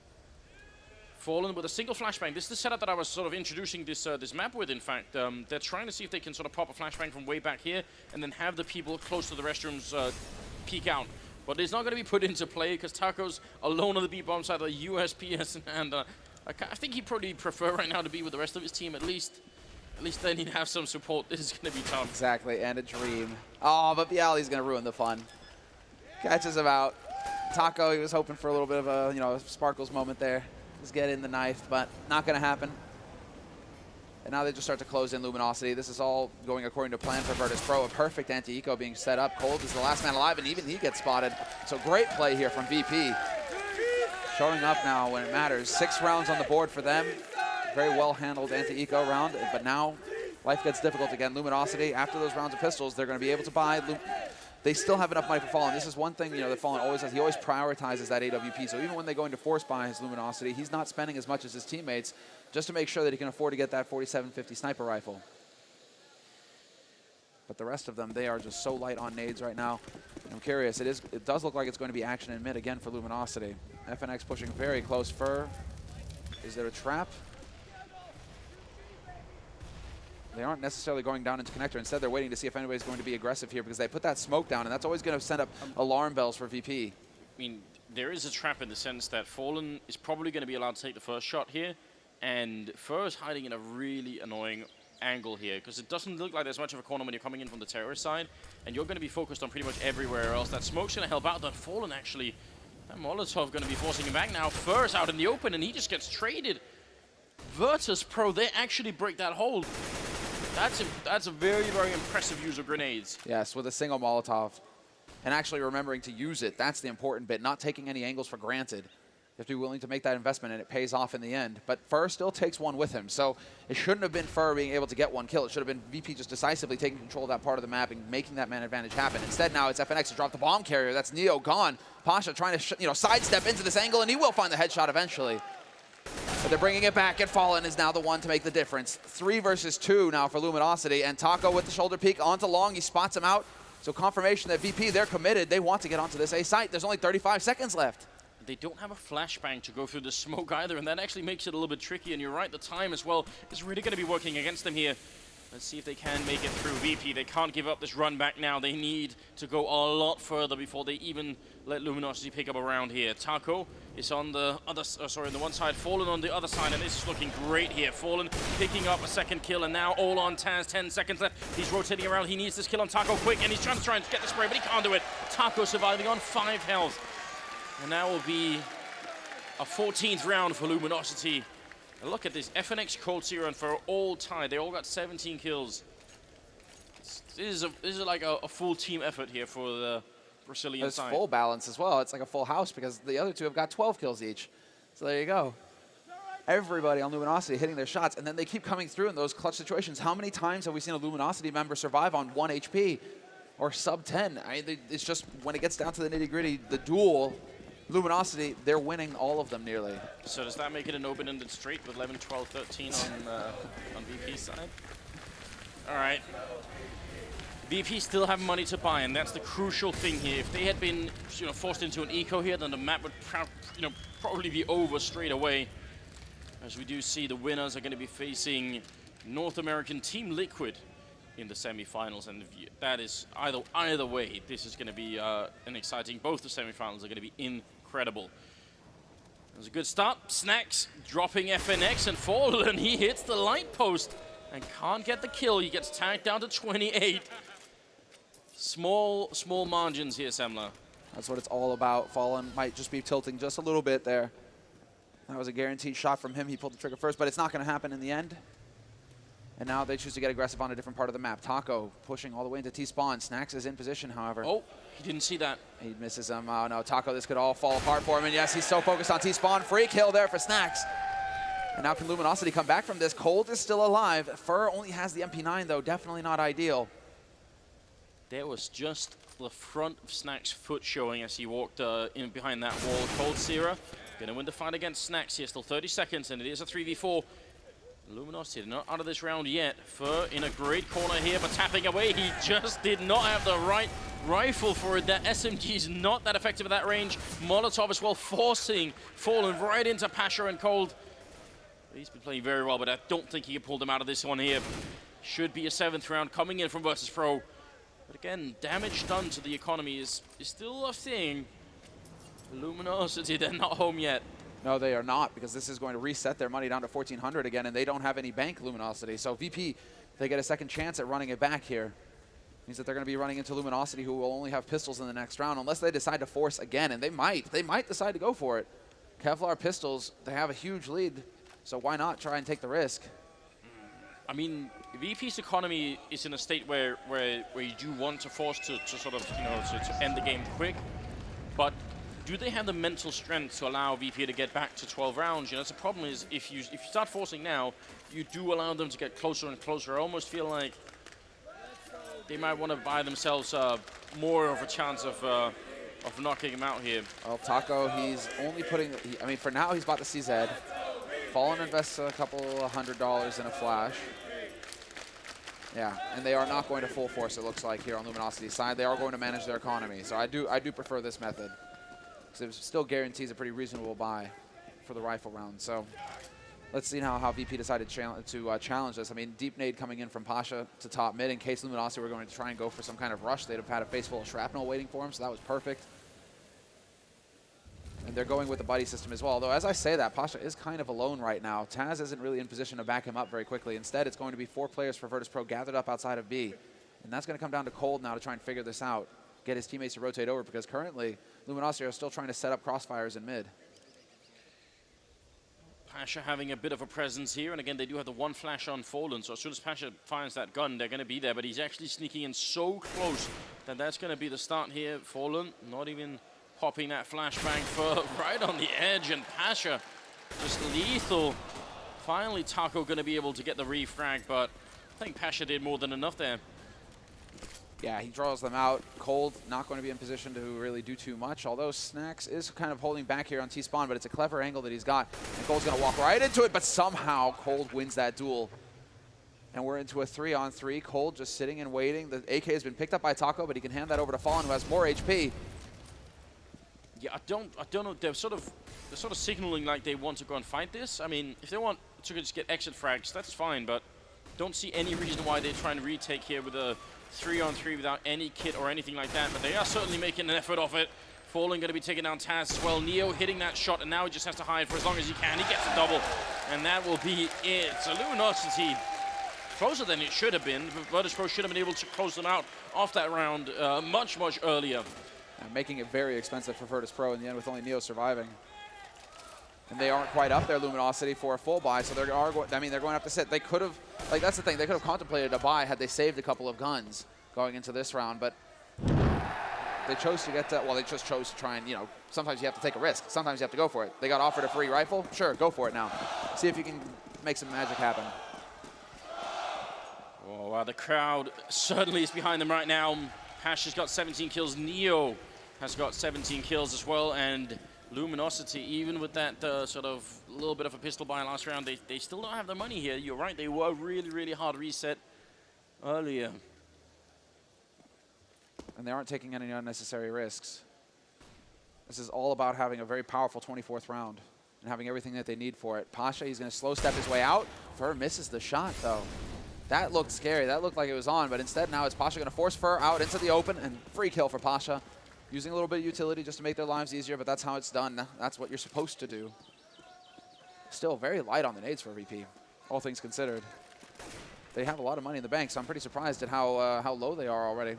S1: Fallen with a single flashbang. This is the setup that I was sort of introducing this this map with, in fact. They're trying to see if they can sort of pop a flashbang from way back here and then have the people close to the restrooms peek out. but it's not going to be put into play because Taco's alone on the B-bomb side of the USPS, and I think he'd probably prefer right now to be with the rest of his team at least. At least then he'd have some support. This is going to be tough.
S2: Exactly, and a dream. Oh, but Bialy's going to ruin the fun. Catches him out. Taco, he was hoping for a little bit of a, you know, Sparkles moment there. Just get in the knife, but not going to happen. And now they just start to close in Luminosity. This is all going according to plan for Virtus.Pro. A perfect anti-eco being set up. Cold is the last man alive, and even he gets spotted. So great play here from VP. Showing up now when it matters. 6 rounds on the board for them. Very well-handled anti-eco round, but now life gets difficult again. Luminosity, after those rounds of pistols, they're going to be able to buy. They still have enough money for Fallen. This is one thing, you know, that Fallen always has. He always prioritizes that AWP. So even when they go into force buy his Luminosity, he's not spending as much as his teammates just to make sure that he can afford to get that 4750 sniper rifle. But the rest of them, they are just so light on nades right now. I'm curious. It does look like it's going to be action in mid again for Luminosity. FNX pushing very close. Fur, is there a trap? They aren't necessarily going down into connector. Instead, they're waiting to see if anybody's going to be aggressive here because they put that smoke down, and that's always going to send up alarm bells for VP.
S1: I mean, there is a trap in the sense that Fallen is probably going to be allowed to take the first shot here, and Fur is hiding in a really annoying angle here because it doesn't look like there's much of a corner when you're coming in from the terrorist side, and you're going to be focused on pretty much everywhere else. That smoke's going to help out. That Fallen actually, that Molotov going to be forcing him back now. Fur's out in the open, and he just gets traded. Virtus.Pro, they actually break that hold. That's a very, very impressive use of grenades.
S2: Yes, with a single Molotov. And actually remembering to use it, that's the important bit. Not taking any angles for granted. You have to be willing to make that investment, and it pays off in the end. But Fur still takes one with him, so it shouldn't have been Fur being able to get one kill. It should have been VP just decisively taking control of that part of the map and making that man advantage happen. Instead, now it's FNX to drop the bomb carrier. That's Neo gone. Pasha trying to sidestep into this angle, and he will find the headshot eventually. But they're bringing it back, and Fallen is now the one to make the difference. 3 versus 2 now for Luminosity, and Taco with the shoulder peek onto Long. He spots him out. So confirmation that VP, they're committed. They want to get onto this A site. There's only 35 seconds left.
S1: They don't have a flashbang to go through the smoke either, and that actually makes it a little bit tricky. And you're right, the time as well is really going to be working against them here. Let's see if they can make it through. VP, they can't give up this run back now. They need to go a lot further before they even let Luminosity pick up a round here. Taco is on the other, on the one side, Fallen on the other side, and this is looking great here. Fallen picking up a second kill, and now all on Taz, 10 seconds left. He's rotating around. He needs this kill on Taco quick, and he's trying to get the spray, but he can't do it. Taco surviving on 5 health. And that will be a 14th round for Luminosity. And look at this, FNX, Cold Zero, and for all tied. They all got 17 kills. This is like a full team effort here for the Brazilian side.
S2: It's full balance as well. It's like a full house because the other two have got 12 kills each. So there you go. Everybody on Luminosity hitting their shots, and then they keep coming through in those clutch situations. How many times have we seen a Luminosity member survive on 1 HP or sub 10? I mean, it's just when it gets down to the nitty-gritty, the duel, Luminosity, they're winning all of them nearly.
S1: So does that make it an open-ended streak with 11, 12, 13 on VP's side? All right. VP still have money to buy, and that's the crucial thing here. If they had been forced into an eco here, then the map would probably be over straight away. As we do see, the winners are going to be facing North American Team Liquid in the semifinals, and that is either way, this is going to be an exciting. Both the semifinals are going to be incredible. It was a good start. Snacks dropping FNX, and Fallen, he hits the light post and can't get the kill. He gets tagged down to 28. Small margins here, Semmler.
S2: That's what it's all about. Fallen might just be tilting just a little bit there. That was a guaranteed shot from him. He pulled the trigger first, but it's not going to happen in the end. And now they choose to get aggressive on a different part of the map. Taco pushing all the way into T-spawn. Snacks is in position, however.
S1: Oh, he didn't see that.
S2: He misses him. Oh, no, Taco, this could all fall apart for him. And yes, he's so focused on T-spawn. Free kill there for Snacks. And now can Luminosity come back from this? Cold is still alive. Fur only has the MP9, though. Definitely not ideal.
S1: There was just the front of Snacks' foot showing as he walked in behind that wall. Cold Zero gonna win the fight against Snacks here. Still 30 seconds, and it is a 3v4. Luminosity not out of this round yet. Fur in a great corner here, but tapping away. He just did not have the right rifle for it. That SMG is not that effective at that range. Molotov as well, forcing Fallen right into Pasha and Cold. He's been playing very well, but I don't think he can pull them out of this one here. Should be a 7th round coming in from Virtus.Pro. But again, damage done to the economy is still a thing. Luminosity, they're not home yet.
S2: No, they are not, because this is going to reset their money down to 1,400 again, and they don't have any bank Luminosity. So VP, they get a second chance at running it back here. Means that they're going to be running into Luminosity, who will only have pistols in the next round, unless they decide to force again, and they might. They might decide to go for it. Kevlar pistols, they have a huge lead, so why not try and take the risk?
S1: I mean, VP's economy is in a state where you do want to force to sort of, you know, to end the game quick, but do they have the mental strength to allow VP to get back to 12 rounds? You know, that's the problem is if you start forcing now, you do allow them to get closer and closer. I almost feel like they might want to buy themselves more of a chance of knocking him out here.
S2: Well, Taco, he's only putting, I mean, for now he's bought the CZ. Fallen invests a couple $100 in a flash. Yeah, and they are not going to full force, it looks like, here on Luminosity's side. They are going to manage their economy, so I do prefer this method. Because it still guarantees a pretty reasonable buy for the rifle round. So let's see now how VP decided to challenge this. I mean, deep nade coming in from Pasha to top mid. In case Luminosity were going to try and go for some kind of rush, they'd have had a face full of shrapnel waiting for him, so that was perfect. And they're going with the buddy system as well. Although, as I say that, Pasha is kind of alone right now. Taz isn't really in position to back him up very quickly. Instead, it's going to be 4 players for Virtus.Pro gathered up outside of B. And that's going to come down to Cold now to try and figure this out, get his teammates to rotate over, because currently Luminosity are still trying to set up crossfires in mid.
S1: Pasha having a bit of a presence here, and again, they do have the one flash on Fallen, so as soon as Pasha fires that gun, they're going to be there, but he's actually sneaking in so close that that's going to be the start here. Fallen, not even popping that flashbang for right on the edge, and Pasha just lethal. Finally, Taco going to be able to get the refrag, but I think Pasha did more than enough there.
S2: Yeah, he draws them out. Cold not going to be in position to really do too much, although Snacks is kind of holding back here on T-Spawn, but it's a clever angle that he's got. And Cold's going to walk right into it, but somehow Cold wins that duel. And we're into a 3-on-3. Cold just sitting and waiting. The AK has been picked up by Taco, but he can hand that over to Fallen, who has more HP.
S1: Yeah, I don't know. They're sort of signaling like they want to go and fight this. I mean, if they want to just get exit frags, that's fine, but don't see any reason why they're trying to retake here with a 3-on-3 without any kit or anything like that. But they are certainly making an effort of it. Fallen going to be taking down Taz as well. Neo hitting that shot, and now he just has to hide for as long as he can. He gets a double, and that will be it. So Luminosity closer than it should have been. Virtus.Pro should have been able to close them out off that round much earlier.
S2: Making it very expensive for Virtus.Pro in the end with only Neo surviving. And they aren't quite up there, Luminosity, for a full buy, so they're going to have to sit. They could have, like, that's the thing, they could have contemplated a buy had they saved a couple of guns going into this round, but they chose to get to, well, they just chose to try and, you know, sometimes you have to take a risk. Sometimes you have to go for it. They got offered a free rifle. Sure, go for it now. See if you can make some magic happen.
S1: Oh, wow, the crowd certainly is behind them right now. Pasha's got 17 kills. Neo has got 17 kills as well, and Luminosity, even with that sort of little bit of a pistol buy last round, they still don't have the money here. You're right, they were really hard reset earlier.
S2: And they aren't taking any unnecessary risks. This is all about having a very powerful 24th round and having everything that they need for it. Pasha, he's going to slow step his way out. Fur misses the shot, though. That looked scary. That looked like it was on, but instead now it's Pasha going to force Fur out into the open, and free kill for Pasha. Using a little bit of utility just to make their lives easier, but that's how it's done. That's what you're supposed to do. Still very light on the nades for VP, all things considered. They have a lot of money in the bank, so I'm pretty surprised at how low they are already.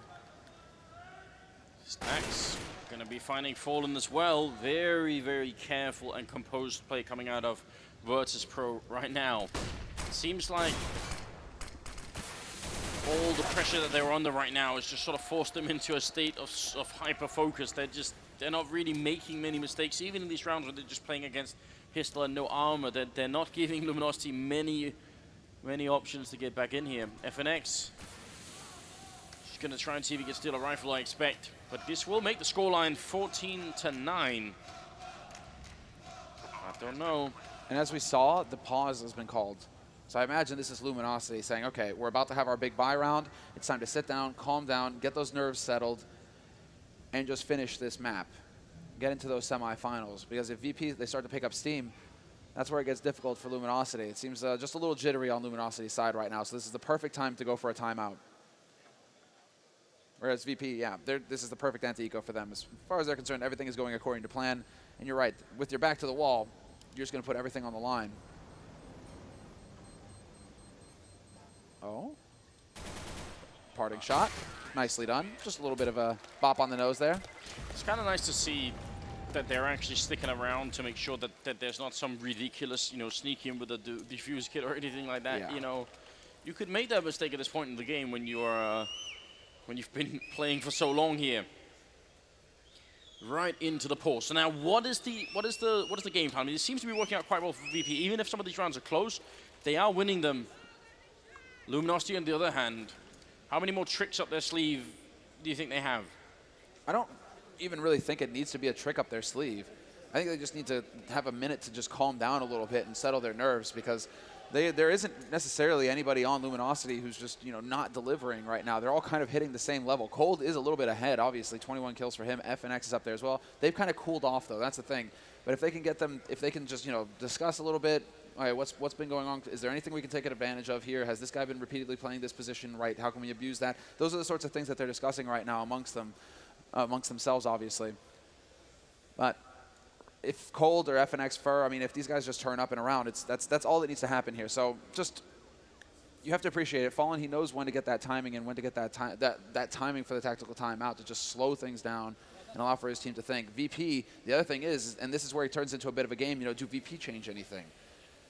S1: Stacks going to be finding Fallen as well. Very careful and composed play coming out of Virtus.Pro right now. It seems like all the pressure that they're under right now has just sort of forced them into a state of hyper-focus. They're not really making many mistakes, even in these rounds where they're just playing against pistol and no armor. They're not giving Luminosity many options to get back in here. FNX is going to try and see if he can steal a rifle, I expect. But this will make the scoreline 14-9. I don't know.
S2: And as we saw, the pause has been called. So I imagine this is Luminosity saying, okay, we're about to have our big buy round. It's time to sit down, calm down, get those nerves settled, and just finish this map. Get into those semifinals. Because if VP, they start to pick up steam, that's where it gets difficult for Luminosity. It seems just a little jittery on Luminosity's side right now. So this is the perfect time to go for a timeout. Whereas VP, yeah, this is the perfect anti-eco for them. As far as they're concerned, everything is going according to plan. And you're right, with your back to the wall, you're just going to put everything on the line. Oh. Parting shot. Nicely done. Just a little bit of a bop on the nose there.
S1: It's kind of nice to see that they're actually sticking around to make sure that there's not some ridiculous, sneak in with a defuse kit or anything like that.
S2: Yeah.
S1: You could make that mistake at this point in the game when you're when you've been playing for so long here. Right into the pole. So now, what is the game plan? I mean, it seems to be working out quite well for VP. Even if some of these rounds are close, they are winning them. Luminosity, on the other hand, how many more tricks up their sleeve do you think they have?
S2: I don't even really think it needs to be a trick up their sleeve. I think they just need to have a minute to just calm down a little bit and settle their nerves, because there isn't necessarily anybody on Luminosity who's just not delivering right now. They're all kind of hitting the same level. Cold is a little bit ahead, obviously. 21 kills for him. FNX is up there as well. They've kind of cooled off though. That's the thing. But if they can get them, if they can just discuss a little bit. All right, what's been going on? Is there anything we can take advantage of here? Has this guy been repeatedly playing this position right? How can we abuse that? Those are the sorts of things that they're discussing right now amongst themselves, obviously. But if Cold or FNX Fur, I mean, if these guys just turn up and around, that's all that needs to happen here. So just, you have to appreciate it. Fallen, he knows when to get that timing and when to get that timing for the tactical timeout to just slow things down and allow for his team to think. VP, the other thing is, and this is where he turns into a bit of a game, do VP change anything?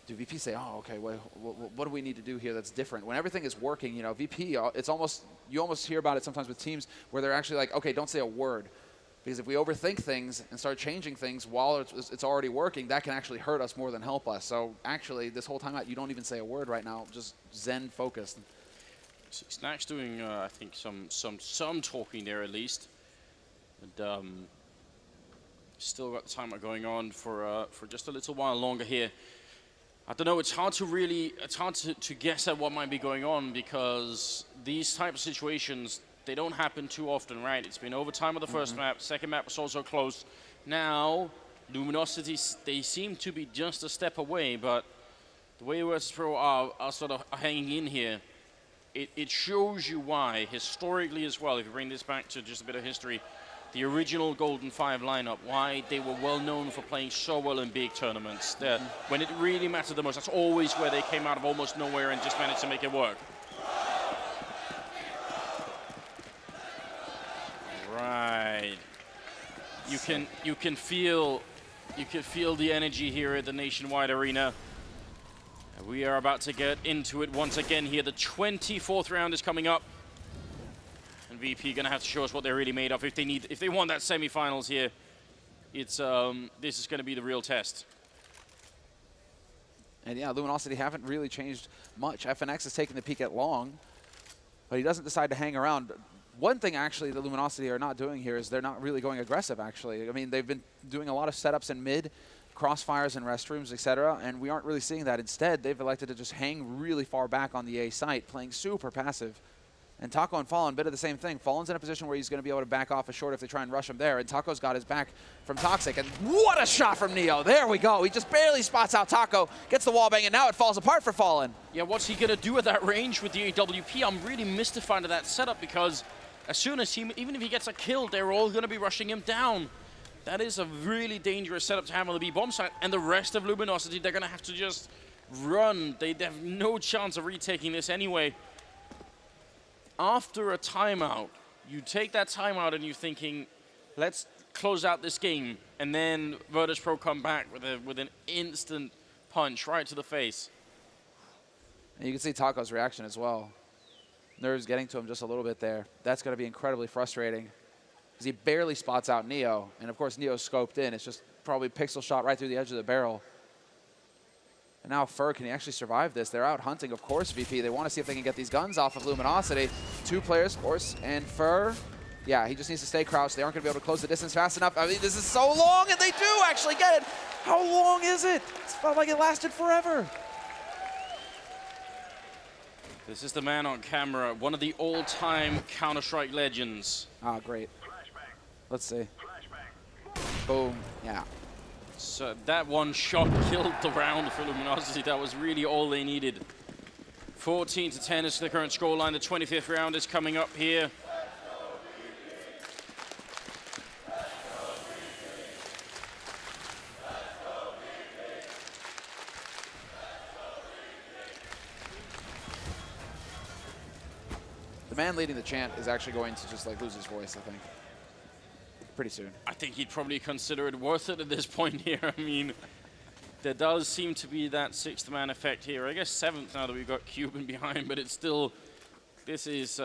S2: Do VP say, oh, okay, what do we need to do here that's different? When everything is working, VP, it's almost, you almost hear about it sometimes with teams where they're actually like, okay, don't say a word. Because if we overthink things and start changing things while it's already working, that can actually hurt us more than help us. So actually, this whole time out, you don't even say a word right now. Just zen focused.
S1: Snack's doing, I think, some talking there at least. And still got the timer going on for just a little while longer here. I don't know, it's hard to guess at what might be going on, because these type of situations, they don't happen too often, right? It's been overtime of the first map. Second map was also close. Now, Luminosity, they seem to be just a step away, but the way Virtus.Pro are sort of hanging in here, it shows you why, historically as well, if you bring this back to just a bit of history, the original Golden Five lineup, why they were well known for playing so well in big tournaments. When it really mattered the most, that's always where they came out of almost nowhere and just managed to make it work. Right. You can feel the energy here at the Nationwide Arena. And we are about to get into it once again here. The 24th round is coming up. And VP gonna have to show us what they're really made of if they want that semifinals here. It's this is gonna be the real test.
S2: And yeah, Luminosity haven't really changed much. FNX is taking the peek at long, but he doesn't decide to hang around. One thing actually the Luminosity are not doing here is they're not really going aggressive actually. I mean, they've been doing a lot of setups in mid, crossfires in restrooms, etc., and we aren't really seeing that. Instead, they've elected to just hang really far back on the A site, playing super passive. And Taco and Fallen, bit of the same thing. Fallen's in a position where he's going to be able to back off a short if they try and rush him there. And Taco's got his back from Toxic. And what a shot from Neo. There we go. He just barely spots out Taco, gets the wall bang, and now it falls apart for Fallen.
S1: Yeah, what's he going to do at that range with the AWP? I'm really mystified at that setup, because as soon as even if he gets a kill, they're all going to be rushing him down. That is a really dangerous setup to have on the B-bomb side. And the rest of Luminosity, they're going to have to just run. They have no chance of retaking this anyway. After a timeout, you take that timeout and you're thinking, let's close out this game, and then Virtus.Pro come back with an instant punch right to the face.
S2: And you can see Taco's reaction as well. Nerves getting to him just a little bit there. That's going to be incredibly frustrating, because he barely spots out Neo, and of course Neo's scoped in. It's just probably pixel shot right through the edge of the barrel. And now Fur, can he actually survive this? They're out hunting, of course, VP. They want to see if they can get these guns off of Luminosity. 2 players, of course, and Fur, yeah, he just needs to stay crouched. They aren't going to be able to close the distance fast enough. I mean, this is so long, and they do actually get it. How long is it? It felt like it lasted forever.
S1: This is the man on camera, one of the all-time Counter-Strike legends.
S2: Ah, great. Let's see. Boom, yeah.
S1: So that one shot killed the round for Luminosity. That was really all they needed. 14-10 is the current scoreline. The 25th round is coming up here.
S2: man leading the chant is actually going to just like lose his voice, I think. Pretty soon.
S1: I think he'd probably consider it worth it at this point here. I mean, there does seem to be that 6th man effect here. I guess 7th now that we've got Cuban behind, but it's still, this is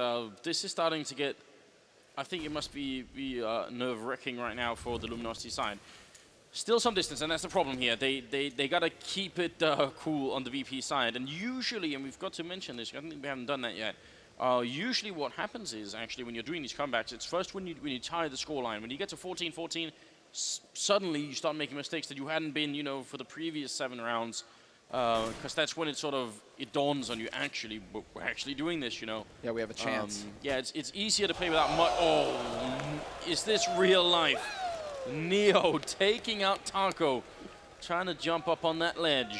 S1: starting to get, I think it must be nerve-wracking right now for the Luminosity side. Still some distance, and that's the problem here. They got to keep it cool on the VP side. And usually, and we've got to mention this, I don't think we haven't done that yet. Usually what happens is, actually, when you're doing these comebacks, it's first when you tie the scoreline. When you get to 14-14, suddenly you start making mistakes that you hadn't been, you know, for the previous 7 rounds. Because that's when it dawns on you, actually, we're actually doing this, you know.
S2: Yeah, we have a chance.
S1: Yeah, it's easier to play without much. Oh, is this real life? Neo taking out Taco, trying to jump up on that ledge.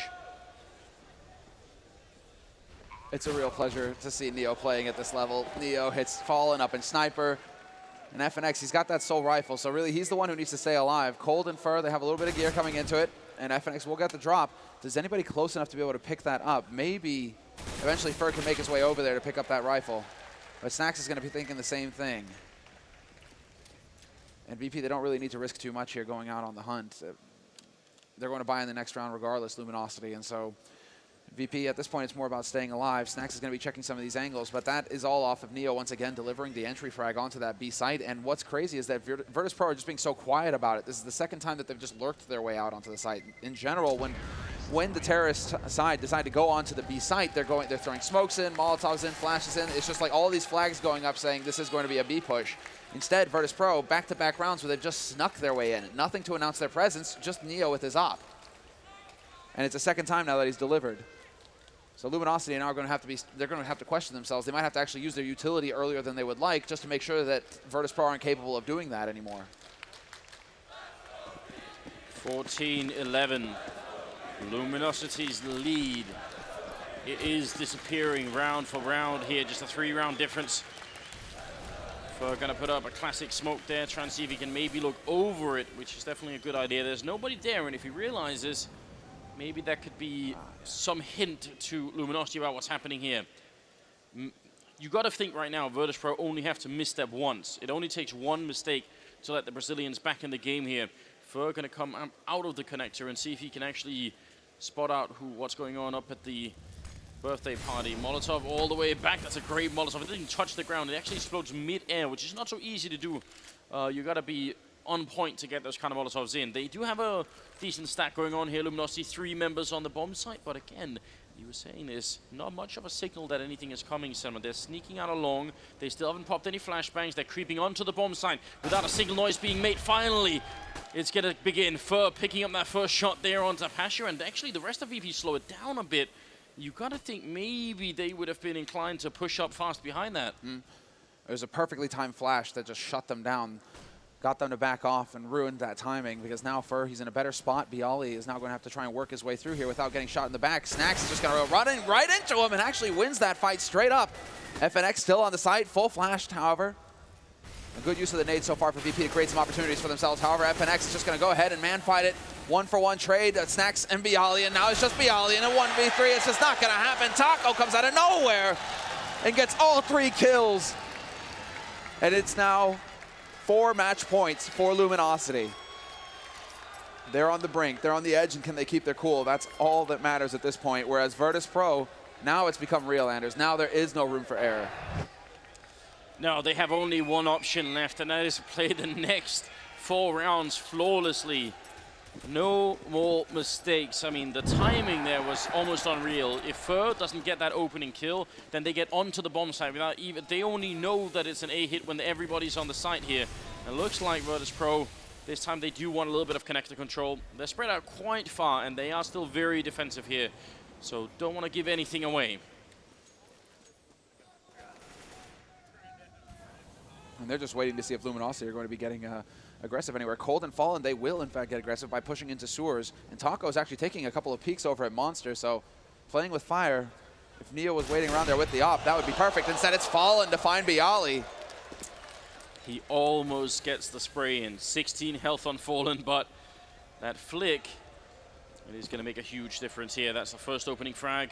S2: It's a real pleasure to see Neo playing at this level. Neo hits Fallen up in Sniper. And FNX, he's got that Soul Rifle, so really he's the one who needs to stay alive. Cold and Fur, they have a little bit of gear coming into it, and FNX will get the drop. Does anybody close enough to be able to pick that up? Maybe eventually Fur can make his way over there to pick up that rifle. But Snacks is going to be thinking the same thing. And VP, they don't really need to risk too much here going out on the hunt. They're going to buy in the next round regardless, Luminosity, and so VP, at this point, it's more about staying alive. Snacks is going to be checking some of these angles, but that is all off of Neo once again delivering the entry frag onto that B site. And what's crazy is that Virtus.Pro are just being so quiet about it. This is the second time that they've just lurked their way out onto the site. In general, when the terrorist side decide to go onto the B site, they're throwing smokes in, Molotovs in, flashes in. It's just like all these flags going up saying this is going to be a B push. Instead, Virtus.Pro, back-to-back rounds where they've just snuck their way in. Nothing to announce their presence, just Neo with his op. And it's the second time now that he's delivered. So Luminosity now are going to have to they're going to have to question themselves. They might have to actually use their utility earlier than they would like just to make sure that Virtus.Pro aren't capable of doing that anymore.
S1: 14-11. Luminosity's lead. It is disappearing round for round here. Just a 3-round difference. We're going to put up a classic smoke there, try and see if he can maybe look over it, which is definitely a good idea. There's nobody there, and if he realizes, maybe that could be some hint to Luminosity about what's happening here. You got to think right now, Virtus.Pro only have to misstep once. It only takes one mistake to let the Brazilians back in the game here. Fur going to come out of the connector and see if he can actually spot out what's going on up at the birthday party. Molotov all the way back. That's a great Molotov. It didn't touch the ground. It actually explodes mid-air, which is not so easy to do. You got to be on point to get those kind of Molotovs in. They do have a decent stack going on here. Luminosity, 3 members on the bomb site, but again, you were saying there's not much of a signal that anything is coming, Semmler. They're sneaking out along. They still haven't popped any flashbangs. They're creeping onto the bomb site without a single noise being made. Finally, it's going to begin. Fur picking up that first shot there onto Pasha, and actually the rest of VP slow it down a bit. You got to think maybe they would have been inclined to push up fast behind that.
S2: It was a perfectly timed flash that just shut them down. Got them to back off and ruined that timing because now Fur, he's in a better spot. Bialy is now going to have to try and work his way through here without getting shot in the back. Snacks is just going to run right into him and actually wins that fight straight up. FNX still on the site, full flashed, however. A good use of the nade so far for VP to create some opportunities for themselves. However, FNX is just going to go ahead and man-fight it. 1-for-1 trade, Snacks and Bialy, and now it's just Bialy in a 1v3. It's just not going to happen. Taco comes out of nowhere and gets all 3 kills. And it's now 4 match points for Luminosity. They're on the brink, they're on the edge, and can they keep their cool? That's all that matters at this point. Whereas Virtus.Pro, now it's become real, Anders. Now there is no room for error.
S1: No, they have only one option left, and that is to play the next 4 rounds flawlessly. No more mistakes. I mean, the timing there was almost unreal. If Fur doesn't get that opening kill, then they get onto the bomb site without even... They only know that it's an A hit when everybody's on the site here. It looks like Virtus.Pro, this time they do want a little bit of connector control. They're spread out quite far, and they are still very defensive here. So don't want to give anything away.
S2: And they're just waiting to see if Luminosity are going to be getting aggressive anywhere. Cold and Fallen, they will in fact get aggressive by pushing into sewers. And Taco is actually taking a couple of peeks over at Monster, so playing with fire. If Neo was waiting around there with the op, that would be perfect. Instead, it's Fallen to find Bialy.
S1: He almost gets the spray in. 16 health on Fallen, but that flick, it is going to make a huge difference here. That's the first opening frag.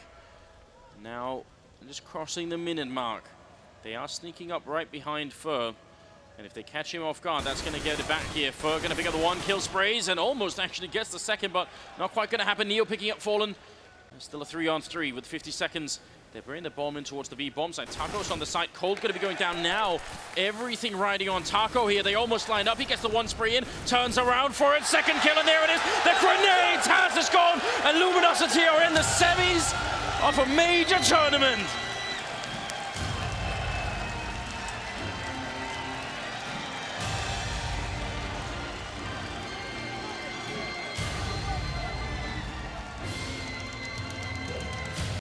S1: Now, just crossing the minute mark. They are sneaking up right behind Fur. And if they catch him off guard, that's going to get it back here. Fur going to pick up the 1 kill sprays and almost actually gets the second, but not quite going to happen. Neo picking up Fallen. There's still a 3-on-3 with 50 seconds. They're bringing the bomb in towards the B bomb side. Taco's on the side. Cold going to be going down now. Everything riding on Taco here. They almost lined up. He gets the 1 spray in, turns around for it. Second kill, and there it is. The grenade! Taz is gone, and Luminosity are in the semis of a major tournament.